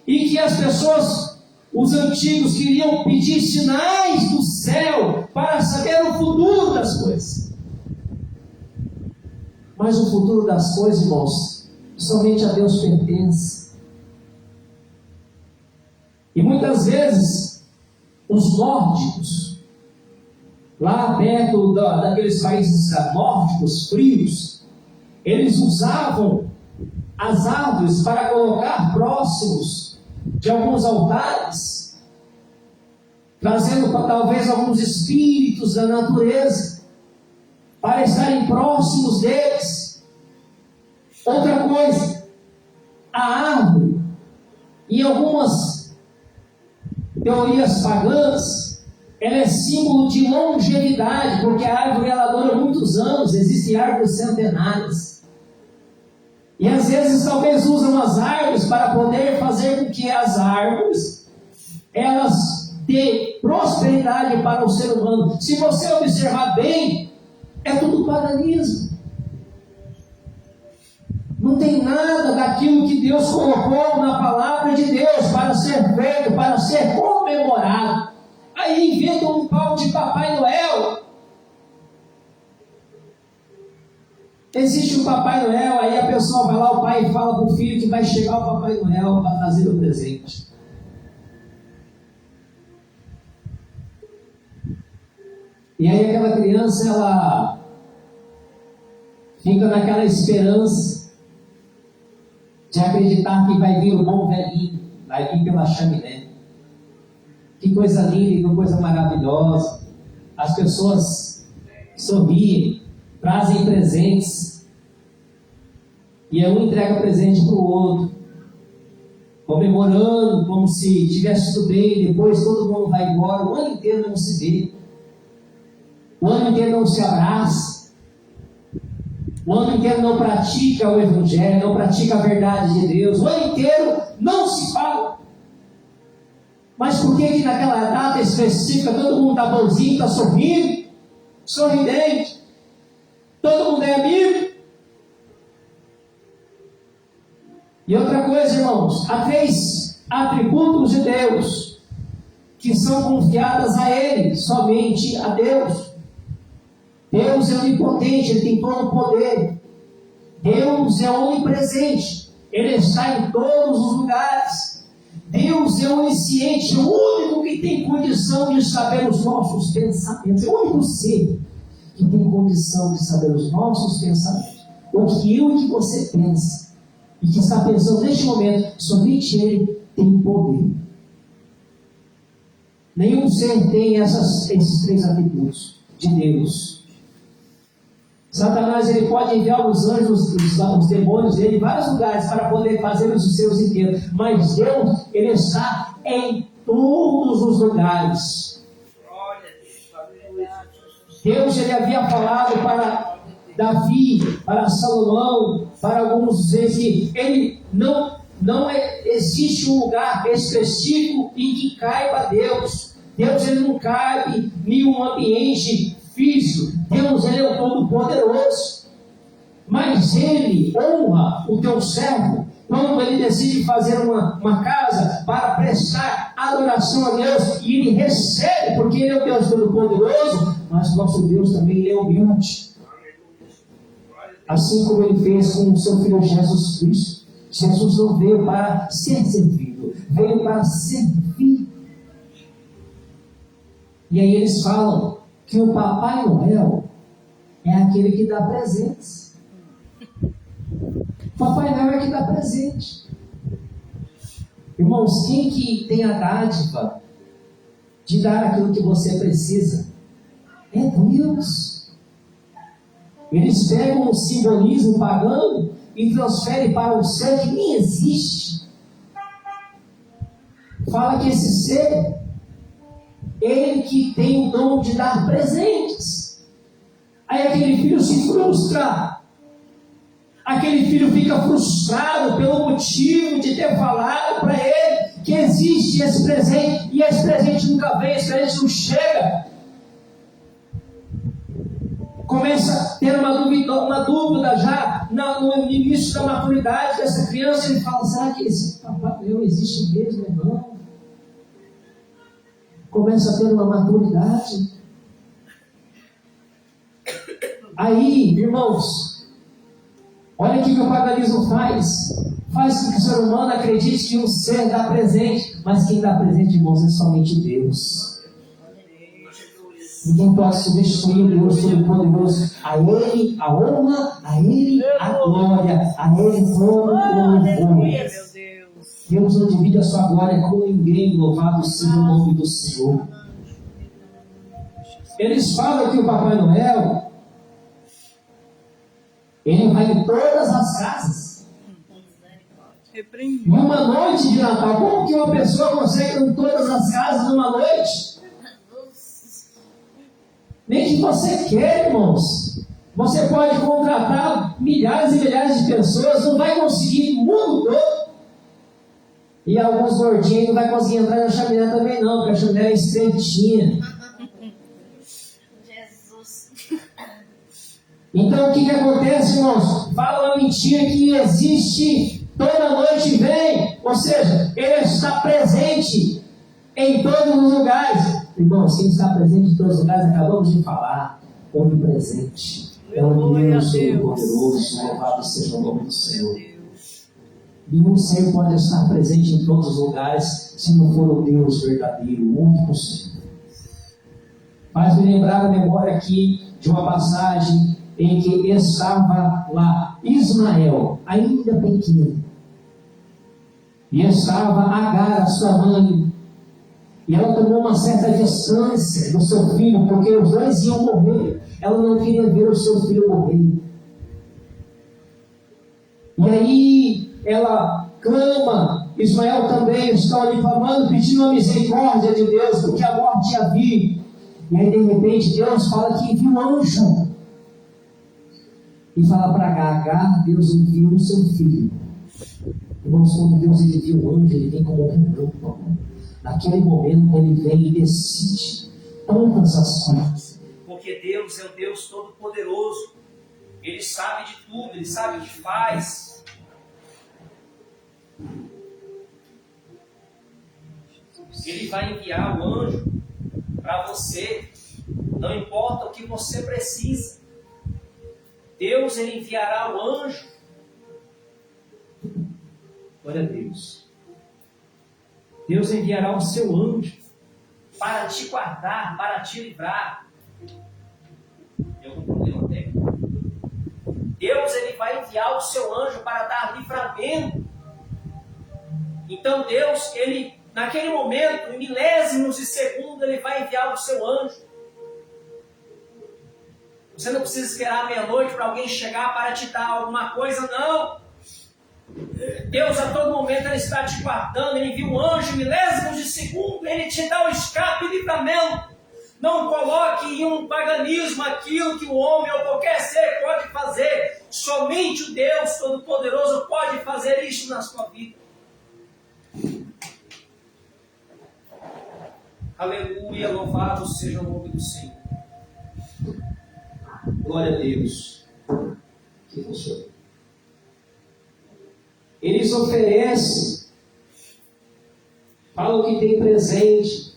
e que as pessoas, os antigos, queriam pedir sinais do céu para saber o futuro das coisas. Mas o futuro das coisas, irmãos, somente a Deus pertence. E muitas vezes os nórdicos, lá perto daqueles países nórdicos frios, eles usavam as árvores para colocar próximos de alguns altares, trazendo talvez alguns espíritos da natureza, para estarem próximos deles. Outra coisa, a árvore, em algumas teorias pagãs, ela é símbolo de longevidade, porque a árvore ela dura muitos anos, existem árvores centenárias. E às vezes talvez usam as árvores para poder fazer com que as árvores elas dê prosperidade para o ser humano. Se você observar bem, é tudo paganismo. Não tem nada daquilo que Deus colocou na palavra de Deus para ser feito, para ser comemorado. Aí inventam um pau de Papai Noel. Existe um Papai Noel, aí a pessoa vai lá, o pai fala para o filho que vai chegar o Papai Noel para trazer o presente. E aí aquela criança, ela fica naquela esperança de acreditar que vai vir o bom velhinho, vai vir pela chaminé. Que coisa linda, que coisa maravilhosa. As pessoas sorriem, trazem presentes, e um entrega presente para o outro, comemorando como se tivesse tudo bem. Depois todo mundo vai embora, o ano inteiro não se vê, o ano inteiro não se abraça, o ano inteiro não pratica o Evangelho, não pratica a verdade de Deus, o ano inteiro não se fala. Mas por que naquela data específica todo mundo está bonzinho, está sorrindo, sorridente, todo mundo é amigo? E outra coisa, irmãos, há 3 atributos de Deus que são confiadas a Ele, somente a Deus. Deus é onipotente, Ele tem todo o poder. Deus é onipresente, Ele está em todos os lugares. Deus é onisciente, o único que tem condição de saber os nossos pensamentos, é o único ser que tem condição de saber os nossos pensamentos, o que eu e que você pensa, e que está pensando neste momento, somente Ele tem poder. Nenhum ser tem esses 3 atributos de Deus. Satanás ele pode enviar os anjos, os demônios dele em vários lugares para poder fazer os seus enterros, mas Deus ele está em todos os lugares. Deus ele havia falado para Davi, para Salomão, para alguns vezes que ele não existe um lugar específico em que caiba Deus. Deus ele não cabe em um ambiente físico. Deus ele é o Todo-Poderoso. Mas Ele honra o teu servo quando ele decide fazer uma casa para prestar adoração a Deus, e Ele recebe, porque Ele é o Deus Todo-Poderoso, mas nosso Deus também ele é humilde. Assim como Ele fez com o seu Filho Jesus Cristo. Jesus não veio para ser servido, veio para servir. E aí eles falam que o Papai Noel é aquele que dá presentes. O Papai Noel é que dá presente. Irmãos, quem que tem a dádiva de dar aquilo que você precisa? É Deus. Eles pegam o simbolismo pagão e transferem para um ser que nem existe. Fala que esse ser, ele que tem o dom de dar presentes. Aí aquele filho se frustra. Aquele filho fica frustrado pelo motivo de ter falado para ele que existe esse presente, e esse presente nunca vem, esse presente não chega. Começa a ter uma dúvida já no início da maturidade dessa criança. Ele fala: será que esse Papai Noel existe mesmo, irmão? Começa a ter uma maturidade. Aí, irmãos, olha o que o paganismo faz. Faz com que o ser humano acredite que um ser dá presente, mas quem dá presente, irmãos, é somente Deus. Ninguém pode substituir o Deus Todo-Poderoso. A Ele a honra, a Ele a glória, a Ele todo o louvor. Deus não divide a sua glória com ninguém, louvado seja o nome do Senhor. Eles falam que o Papai Noel, ele vai em todas as casas. Numa noite de Natal, como que uma pessoa consegue ir em todas as casas numa noite? Nem que você quer, irmãos. Você pode contratar milhares e milhares de pessoas, não vai conseguir no mundo todo. E alguns gordinhos não vai conseguir entrar na chaminé também não, porque a chaminé é estreitinha. Jesus. Então o que acontece, irmãos? Fala uma mentira que existe, toda noite vem. Ou seja, ele está presente em todos os lugares. Irmãos, quem está presente em todos os lugares, acabamos de falar, onipresente. É o Deus Todo-Poderoso, louvado seja o nome do Senhor. Nenhum ser pode estar presente em todos os lugares se não for o Deus verdadeiro, o único Senhor. Faz-me lembrar a memória aqui de uma passagem em que estava lá Ismael, ainda pequeno, e estava Agar, a sua mãe, e ela tomou uma certa distância do seu filho, porque os dois iam morrer. Ela não queria ver o seu filho morrer. E aí ela clama, Ismael também está ali clamando, pedindo a misericórdia de Deus, porque a morte ia vir. E aí de repente Deus fala que envia um anjo. E fala para Agar, Deus enviou o seu filho. Irmãos, quando Deus envia um anjo, ele vem como um relâmpago. Naquele momento ele vem e decide todas as coisas. Porque Deus é o Deus Todo-Poderoso. Ele sabe de tudo, Ele sabe o que faz. Ele vai enviar o anjo para você. Não importa o que você precisa. Deus, Ele enviará o anjo. Glória a Deus. Deus enviará o seu anjo para te guardar, para te livrar. Tem algum problema técnico? Deus, Ele vai enviar o seu anjo para dar livramento. Então Deus, Ele, naquele momento, em milésimos de segundo, Ele vai enviar o seu anjo. Você não precisa esperar meia-noite para alguém chegar para te dar alguma coisa, não. Deus a todo momento Ele está te guardando. Ele envia um anjo, milésimos de segundo, Ele te dá o escape e livramento. Não coloque em um paganismo aquilo que o homem ou qualquer ser pode fazer. Somente o Deus Todo-Poderoso pode fazer isso na sua vida. Aleluia, louvado seja o nome do Senhor. Glória a Deus. Que funciona. Eles oferecem, falam que tem presente,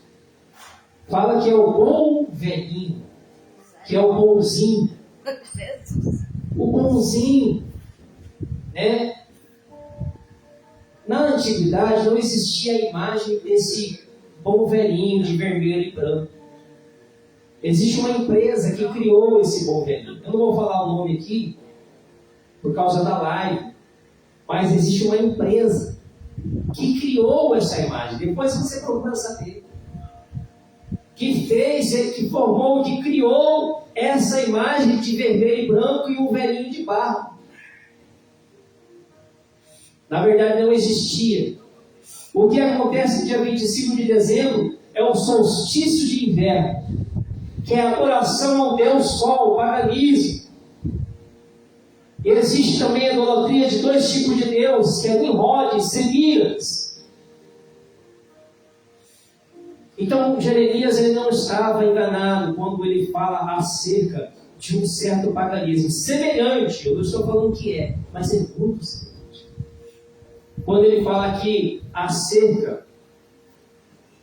fala que é o bom velhinho, que é o bonzinho. O bonzinho, né? Na antiguidade não existia a imagem desse bom velhinho de vermelho e branco. Existe uma empresa que criou esse bom velhinho. Eu não vou falar o nome aqui, por causa da live, mas existe uma empresa que criou essa imagem. Depois você procura saber. Que fez, que formou, que criou essa imagem de vermelho e branco e um velhinho de barro. Na verdade não existia. O que acontece no dia 25 de dezembro é o solstício de inverno, que é a adoração ao Deus Sol, o paganismo. Existe também a idolatria de dois tipos de Deus, que é Nimrod e Semíramis. Então Jeremias ele não estava enganado quando ele fala acerca de um certo paganismo semelhante. Eu não estou falando que é, mas é muito semelhante. Quando ele fala aqui acerca,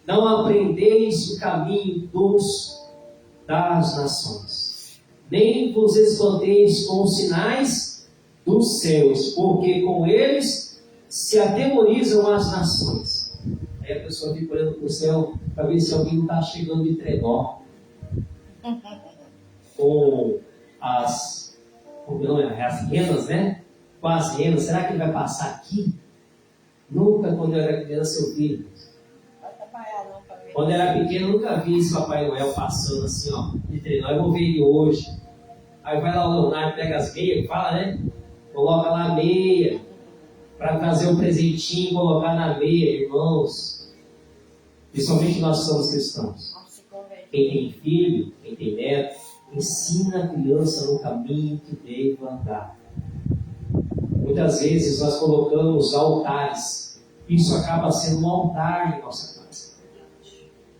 não aprendeis o caminho das nações, nem vos espanteis com os sinais dos céus, porque com eles se atemorizam as nações. Aí a pessoa fica olhando para o céu para ver se alguém está chegando de trenó com as renas, né? Com as renas, será que ele vai passar aqui? Nunca, quando eu era criança, eu vi. Vai trabalhar não para ver. Quando eu era pequeno, eu nunca vi esse Papai Noel passando assim, ó, de treinar. Eu vou ver ele hoje. Aí vai lá o Leonardo, pega as meias, fala, né? Coloca lá a meia, para trazer um presentinho, colocar na meia, irmãos. Principalmente nós que somos cristãos. Não se converte. Quem tem filho, quem tem neto, ensina a criança no caminho que deve andar. Muitas vezes nós colocamos altares. Isso acaba sendo um altar em nossa casa.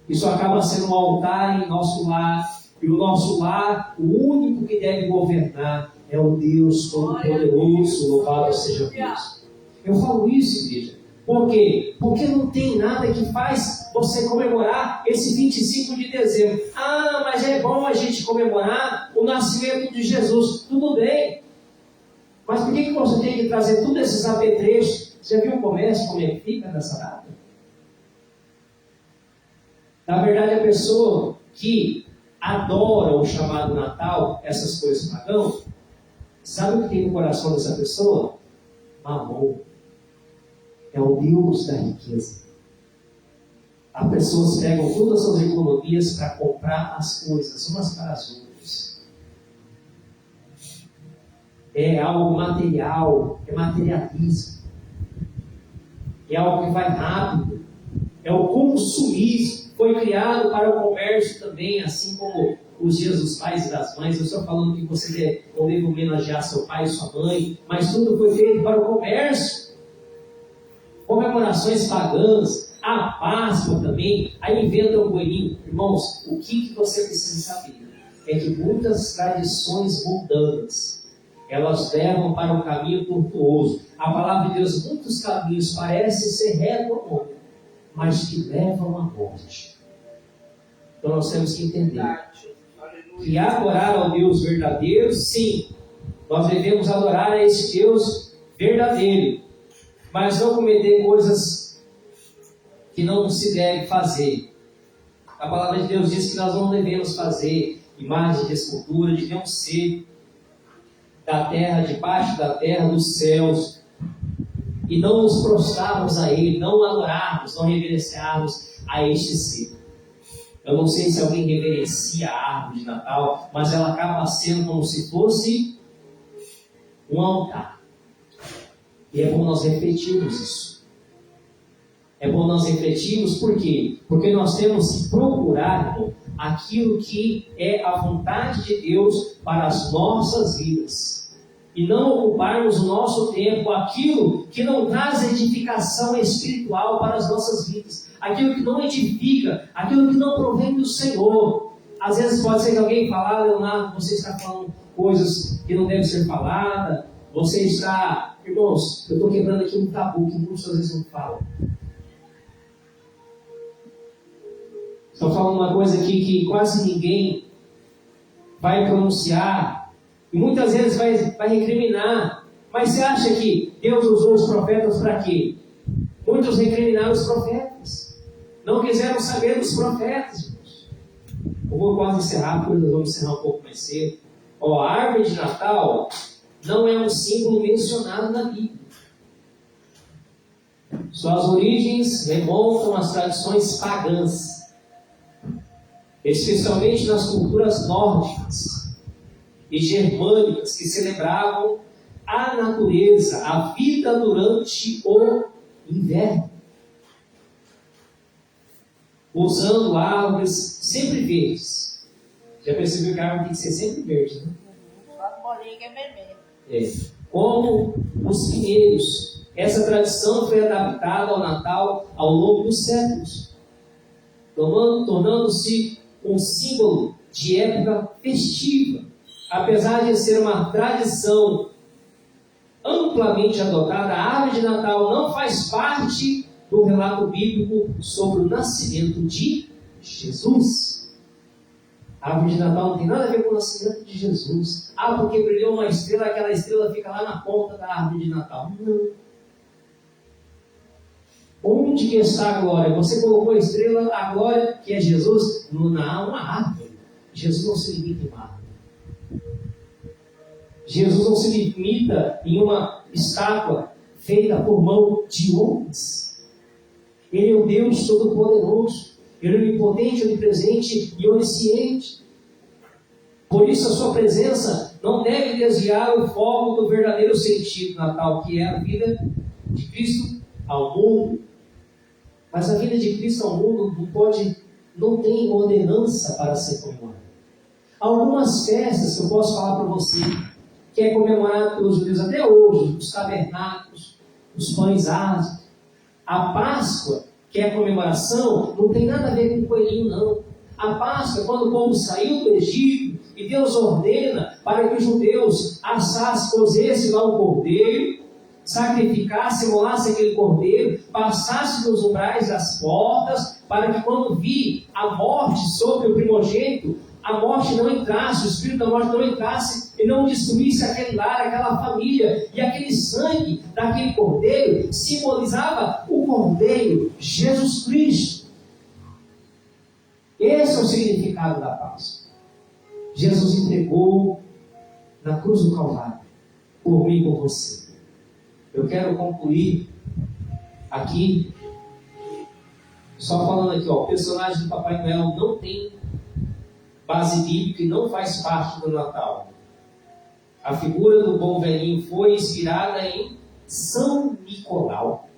Isso acaba sendo um altar em nosso lar. E o nosso lar, o único que deve governar é o Deus Todo-Poderoso. Louvado seja Deus. Eu falo isso, igreja. Por quê? Porque não tem nada que faz você comemorar esse 25 de dezembro. Ah, mas é bom a gente comemorar o nascimento de Jesus. Tudo bem. Mas por que você tem que trazer todos esses apetrechos? Você viu o comércio, como é que fica nessa data? Na verdade, a pessoa que adora o chamado Natal, essas coisas pagão, sabe o que tem no coração dessa pessoa? Mamon. É o Deus da riqueza. As pessoas pegam todas as suas economias para comprar as coisas, umas para as outras. É algo material, é materialismo. É algo que vai rápido. É o consumismo. Foi criado para o comércio também, assim como os dias dos pais e das mães. Eu estou falando que você não deve homenagear seu pai e sua mãe, mas tudo foi feito para o comércio. Comemorações pagãs, a Páscoa também, aí inventa um coelhinho. Irmãos, o que você precisa saber é que muitas tradições mundanas, elas levam para um caminho tortuoso. A palavra de Deus, muitos caminhos parecem ser reto, mas que levam à morte. Então nós temos que entender que adorar ao Deus verdadeiro, sim, nós devemos adorar a esse Deus verdadeiro, mas não cometer coisas que não se deve fazer. A palavra de Deus diz que nós não devemos fazer imagens de escultura, devemos ser da terra, debaixo da terra, dos céus, e não nos prostrarmos a Ele, não adorarmos, não reverenciarmos a este ser. Eu não sei se alguém reverencia a árvore de Natal, mas ela acaba sendo como se fosse um altar. E é bom nós refletirmos isso. É bom nós refletirmos por quê? Porque nós temos que procurar aquilo que é a vontade de Deus para as nossas vidas. E não ocuparmos o nosso tempo aquilo que não traz edificação espiritual para as nossas vidas. Aquilo que não edifica, aquilo que não provém do Senhor. Às vezes pode ser que alguém fale, Leonardo, você está falando coisas que não devem ser faladas. Você está... Irmãos, eu estou quebrando aqui um tabu que muitas vezes não falam. Estou falando uma coisa aqui que quase ninguém vai pronunciar. E muitas vezes vai recriminar. Mas você acha que Deus usou os profetas para quê? Muitos recriminaram os profetas. Não quiseram saber dos profetas. Irmãos. Eu vou quase encerrar, porque nós vamos encerrar um pouco mais cedo. A árvore de Natal não é um símbolo mencionado na Bíblia. Suas origens remontam às tradições pagãs, especialmente nas culturas nórdicas e germânicas, que celebravam a natureza, a vida durante o inverno, usando árvores sempre verdes. Já percebeu que a árvore tem que ser sempre verde, né? Só bolinha que é vermelho. Como os pinheiros. Essa tradição foi adaptada ao Natal ao longo dos séculos, tornando-se um símbolo de época festiva. Apesar de ser uma tradição amplamente adotada, a árvore de Natal não faz parte do relato bíblico sobre o nascimento de Jesus. A árvore de Natal não tem nada a ver com o nascimento de Jesus. Ah, porque brilhou uma estrela, aquela estrela fica lá na ponta da árvore de Natal. Não. Onde que está a glória? Você colocou a estrela, a glória, que é Jesus, uma árvore. Jesus não se limita em uma árvore. Jesus não se limita em uma estátua feita por mão de homens. Ele é o Deus Todo-Poderoso. Ele é onipotente, onipresente e onisciente. Por isso a sua presença não deve desviar o foco do verdadeiro sentido do Natal, que é a vida de Cristo ao mundo. Mas a vida de Cristo ao mundo não tem ordenança para ser comemorada. Há algumas festas que eu posso falar para você, que é comemorado pelos judeus até hoje, os tabernáculos, os pães ázimos. A Páscoa, que é a comemoração, não tem nada a ver com o coelhinho, não. A Páscoa é quando o povo saiu do Egito e Deus ordena para que os judeus assassem, cozessem lá um cordeiro, sacrificassem, molassem aquele cordeiro, passassem nos umbrais das portas, para que quando vir a morte sobre o primogênito, a morte não entrasse, o espírito da morte não entrasse e não destruísse aquele lar, aquela família. E aquele sangue daquele cordeiro simbolizava o cordeiro, Jesus Cristo. Esse é o significado da Páscoa. Jesus entregou na cruz do Calvário, por mim e por você. Eu quero concluir aqui, só falando aqui, o personagem do Papai Noel não tem base bíblica e não faz parte do Natal. A figura do bom velhinho foi inspirada em São Nicolau.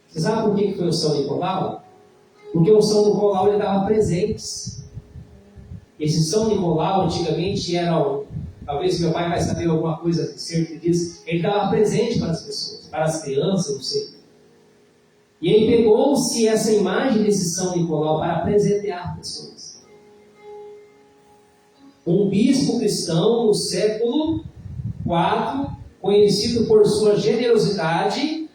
Você sabe por que foi o São Nicolau? Porque o São Nicolau ele dava presentes. Esse São Nicolau antigamente era, talvez meu pai vai saber alguma coisa certa disso, ele dava presente para as pessoas, para as crianças, não sei. E aí pegou-se essa imagem desse São Nicolau para presentear pessoas. Um bispo cristão no século IV, conhecido por sua generosidade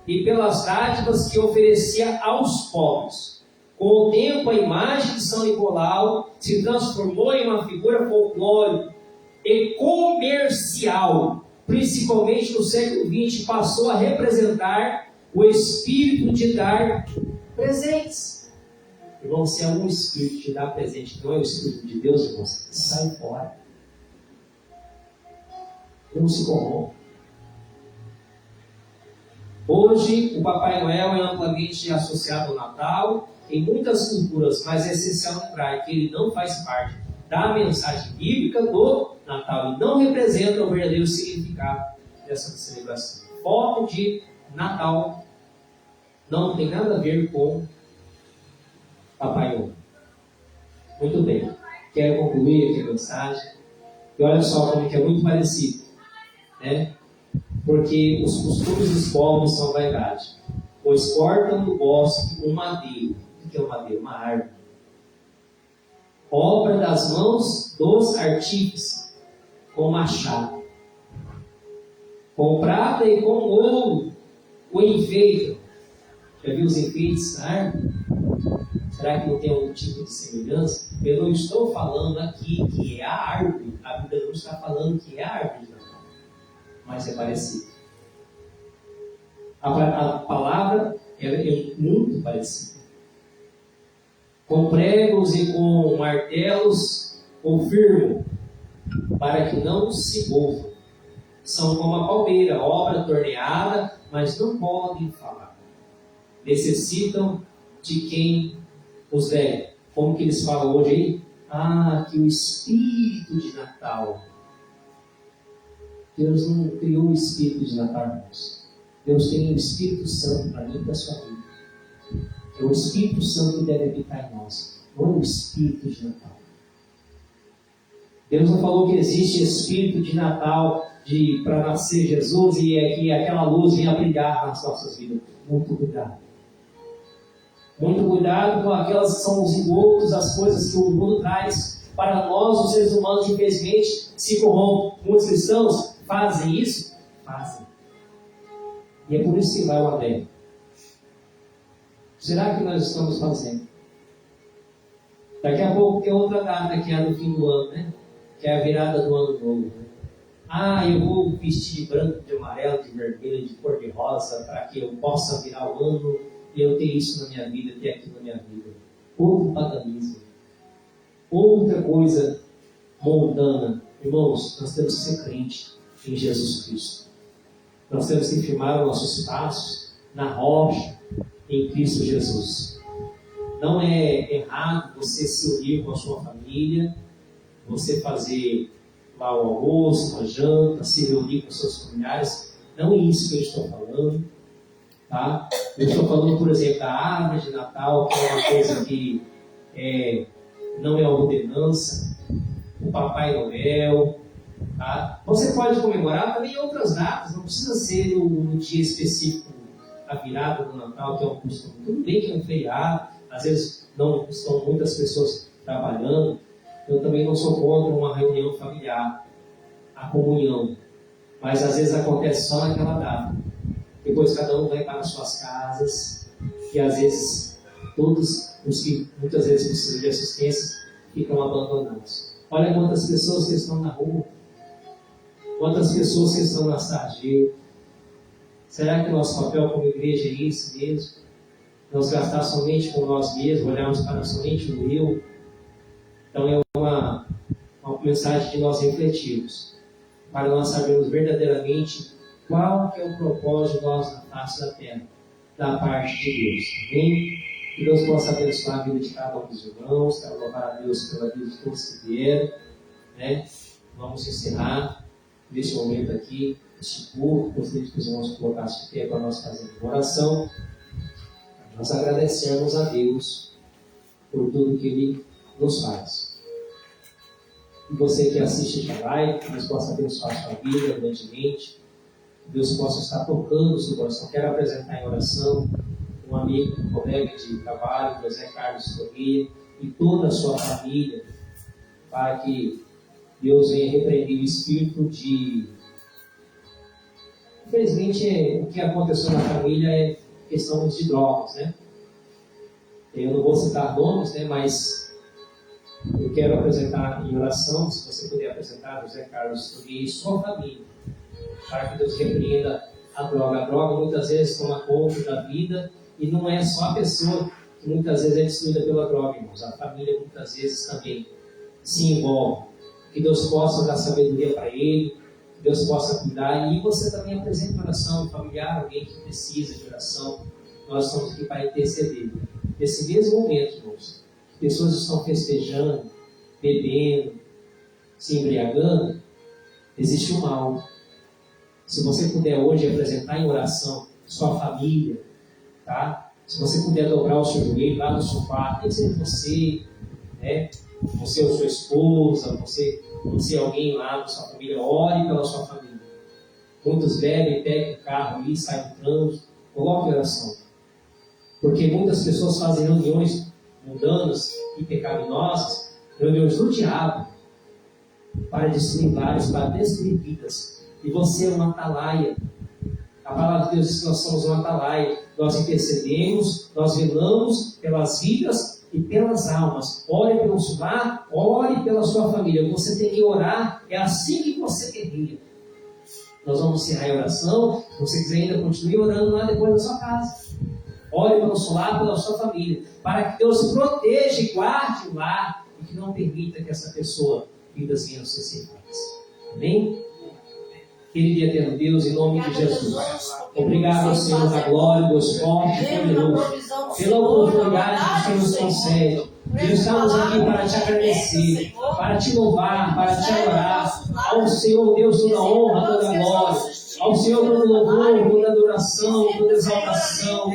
e pelas dádivas que oferecia aos pobres. Com o tempo, a imagem de São Nicolau se transformou em uma figura folclórica e comercial, principalmente no século XX, passou a representar o espírito de dar presentes. Irmão, se é um espírito te dá presente, não é o Espírito de Deus, irmão, sai fora. Não se corrompe. Hoje, o Papai Noel é amplamente associado ao Natal em muitas culturas, mas é essencial lembrar que ele não faz parte da mensagem bíblica do Natal e não representa o verdadeiro significado dessa celebração. O foco de Natal não tem nada a ver com Papai Noel. Muito bem. Quero concluir aqui a mensagem. E olha só como que é muito parecido, né? Porque os costumes dos povos são vaidade. Pois cortam do bosque um madeiro. O que é um madeiro? Uma árvore. Obra das mãos dos artífices, com machado. Com prata e com ouro o enfeitam. Já viu os enfeites na árvore? Será que não tem algum tipo de semelhança? Eu não estou falando aqui que é a árvore. A Bíblia não está falando que é a árvore de Natal. Mas é parecido. A palavra é muito parecida. Com pregos e com martelos confirmam, para que não se movam. São como a palmeira, obra torneada, mas não podem falar. Necessitam de quem os velhos. Como que eles falam hoje aí? Que o Espírito de Natal. Deus não criou o Espírito de Natal, irmãos. Deus tem o Espírito Santo para mim e para a sua vida. É o Espírito Santo que deve habitar em nós, não é o Espírito de Natal. Deus não falou que existe Espírito de Natal para nascer Jesus e que aquela luz venha brilhar nas nossas vidas. Muito cuidado. Muito cuidado com aquelas que são os engodos, as coisas que o mundo traz para nós, os seres humanos, infelizmente, se corrompem. Muitos cristãos fazem isso? Fazem. E é por isso que vai o adendo. Será que nós estamos fazendo? Daqui a pouco tem outra data que é no fim do ano, né? Que é a virada do ano novo. Né? Eu vou vestir de branco, de amarelo, de vermelho, de cor de rosa, para que eu possa virar o ano e eu ter isso na minha vida, ter aquilo na minha vida. Outro paganismo. Outra coisa mundana. Irmãos, nós temos que ser crente em Jesus Cristo. Nós temos que firmar os nossos passos na rocha, em Cristo Jesus. Não é errado você se unir com a sua família, você fazer lá o almoço, uma janta, se reunir com seus familiares. Não é isso que eu estou falando. Tá? Eu estou falando, por exemplo, da árvore de Natal, que é uma coisa que não é ordenança, o Papai Noel. Tá? Você pode comemorar também outras datas, não precisa ser no dia específico, a virada do Natal, que é um costume. Tudo bem que é um feriado, às vezes não estão muitas pessoas trabalhando. Eu também não sou contra uma reunião familiar, a comunhão, mas às vezes acontece só naquela data. Depois cada um vai para as suas casas, e às vezes todos os que muitas vezes precisam de assistência ficam abandonados. Olha quantas pessoas que estão na rua, quantas pessoas que estão na sarjeta. Será que o nosso papel como igreja é esse mesmo? Nós gastar somente com nós mesmos, olharmos para somente o eu? Então é uma mensagem de nós refletirmos, para nós sabermos verdadeiramente qual que é o propósito de nós na face da terra, da parte de Deus. Amém? Que Deus possa abençoar a vida de cada um dos irmãos, quero louvar a Deus pela vida de todos que vieram. Né? Vamos encerrar neste momento aqui, este culto. Gostaria que os irmãos colocassem de pé para nós fazermos uma oração. Nós agradecemos a Deus por tudo que Ele nos faz. E você que assiste a live, que Deus possa abençoar a sua vida grandemente. Que Deus possa estar tocando o seu coração. Quero apresentar em oração um amigo, um colega de trabalho, José Carlos Corrêa, e toda a sua família, para que Deus venha repreender o espírito de... Infelizmente, o que aconteceu na família é questão de drogas, né? Eu não vou citar nomes, né? Mas eu quero apresentar em oração, se você puder apresentar José Carlos Corrêa e sua família, para que Deus repreenda a droga. A droga muitas vezes toma conta da vida, e não é só a pessoa que muitas vezes é destruída pela droga, irmãos. A família muitas vezes também se envolve. Que Deus possa dar sabedoria para ele, que Deus possa cuidar. E você também apresenta oração familiar, alguém que precisa de oração. Nós estamos aqui para interceder. Nesse mesmo momento, irmãos, pessoas estão festejando, bebendo, se embriagando, existe um mal. Se você puder hoje apresentar em oração sua família, tá? Se você puder dobrar o seu joelho lá no sofá, tem que ser você, né? Você ou sua esposa, você alguém lá da sua família, ore pela sua família. Muitos bebem, pegam o carro ali, saem do trânsito, coloque oração. Porque muitas pessoas fazem reuniões mundanas e pecaminosas, reuniões do diabo, para destruir vários, para destruir vidas. E você é uma atalaia. A palavra de Deus diz que nós somos uma atalaia. Nós intercedemos, nós velamos pelas vidas e pelas almas. Ore pelo seu lar, ore pela sua família. Você tem que orar, é assim que você guerreia. Nós vamos encerrar a oração. Se você quiser ainda, continue orando lá depois da sua casa. Ore pelo seu lar, pela sua família, para que Deus proteja e guarde o lar e que não permita que essa pessoa vidas venham a ser ceifadas. Amém? Querido e eterno Deus, em nome de Jesus, obrigado ao Senhor da glória, Deus forte e poderoso, pela oportunidade que o Senhor nos concede. E estamos aqui para te agradecer, para te louvar, para te adorar. Ao Senhor, Deus, toda honra, toda glória. Ao Senhor, todo louvor, toda adoração, toda exaltação.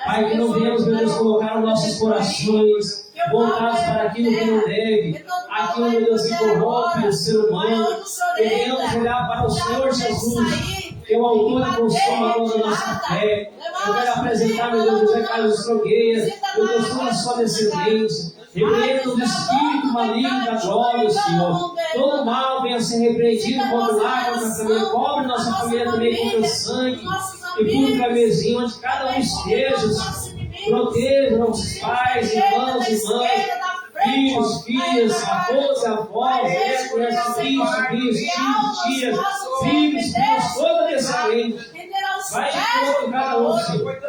Pai, que não venhamos, meu Deus, colocar os nossos corações voltados para aquilo que não deve, aquilo, meu Deus, que corrompe o ser humano. Queremos olhar para o Senhor Jesus, que é o autor e consumador da nossa fé. Eu quero apresentar, meu Deus, José Carlos Nogueira, meu Deus, toda a sua descendência. Repreendo o espírito maligno da glória, Senhor. Todo mal venha ser repreendido contra o lar, contra a família. Cobre nossa família também com teu sangue. E tudo cabezinho, onde cada um esteja, proteja nossos pais, irmãos e mães, filhos, filhas, avós, avós, netos, filhos, tios, filhos, toda descendente. Vai de conta cada um, Senhor.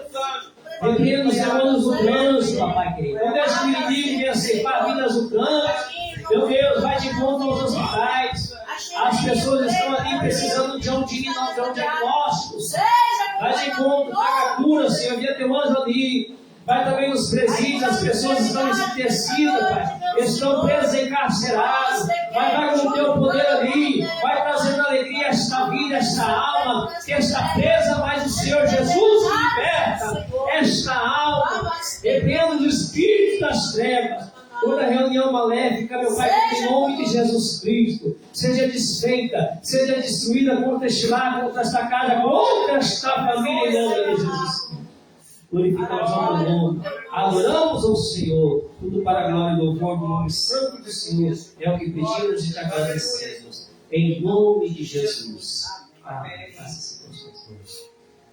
Repreenda os demônios do trânsito, papai querido. Não deixe que o inimigo venha ceifar vidas do trânsito. Meu Deus, vai de conta aos hospitais. As pessoas estão ali precisando de um diagnóstico, Senhor, envia teu anjo ali. Vai também nos presídios, as pessoas estão entristecidas, Pai. Estão presas encarceradas. Vai com o teu poder ali. Vai trazendo alegria a esta vida, a esta alma que está presa, mas o Senhor Jesus liberta esta alma, dependendo do espírito das trevas. Toda reunião maléfica, meu Pai, que em nome de Jesus Cristo seja desfeita, seja destruída contra este lar, contra esta casa, contra esta família, em nome de Jesus. Glorificamos ao teu nome, adoramos ao Senhor, tudo para a glória e louvor do nome santo do Senhor. É o que pedimos e te agradecemos, em nome de Jesus. Amém.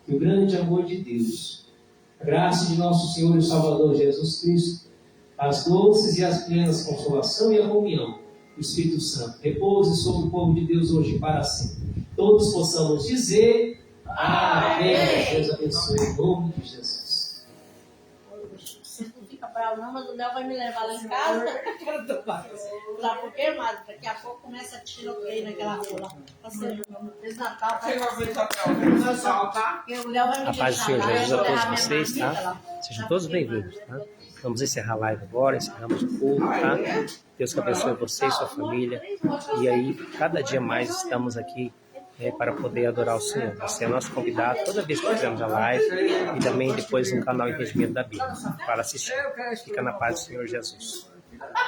Que o grande amor de Deus, a graça de nosso Senhor e Salvador Jesus Cristo, as doces e as plenas consolação e a comunhão do Espírito Santo repouse sobre o povo de Deus hoje e para sempre. Todos possamos dizer amém. Deus abençoe em nome de Jesus. Você não fica bravo não, mas o Léo vai me levar lá em casa. Lá porque, mas daqui a pouco começa a tiroteio naquela rua lá. Fez Natal. O Léo vai me A paz do Senhor Jesus a todos vocês, tá? Sejam todos bem-vindos, tá? Vamos encerrar a live agora, encerramos o culto, tá? Deus que abençoe você e sua família. E aí, cada dia mais estamos aqui para poder adorar o Senhor. Você é nosso convidado toda vez que fizermos a live e também depois no canal Entendimento da Bíblia para assistir. Fica na paz do Senhor Jesus.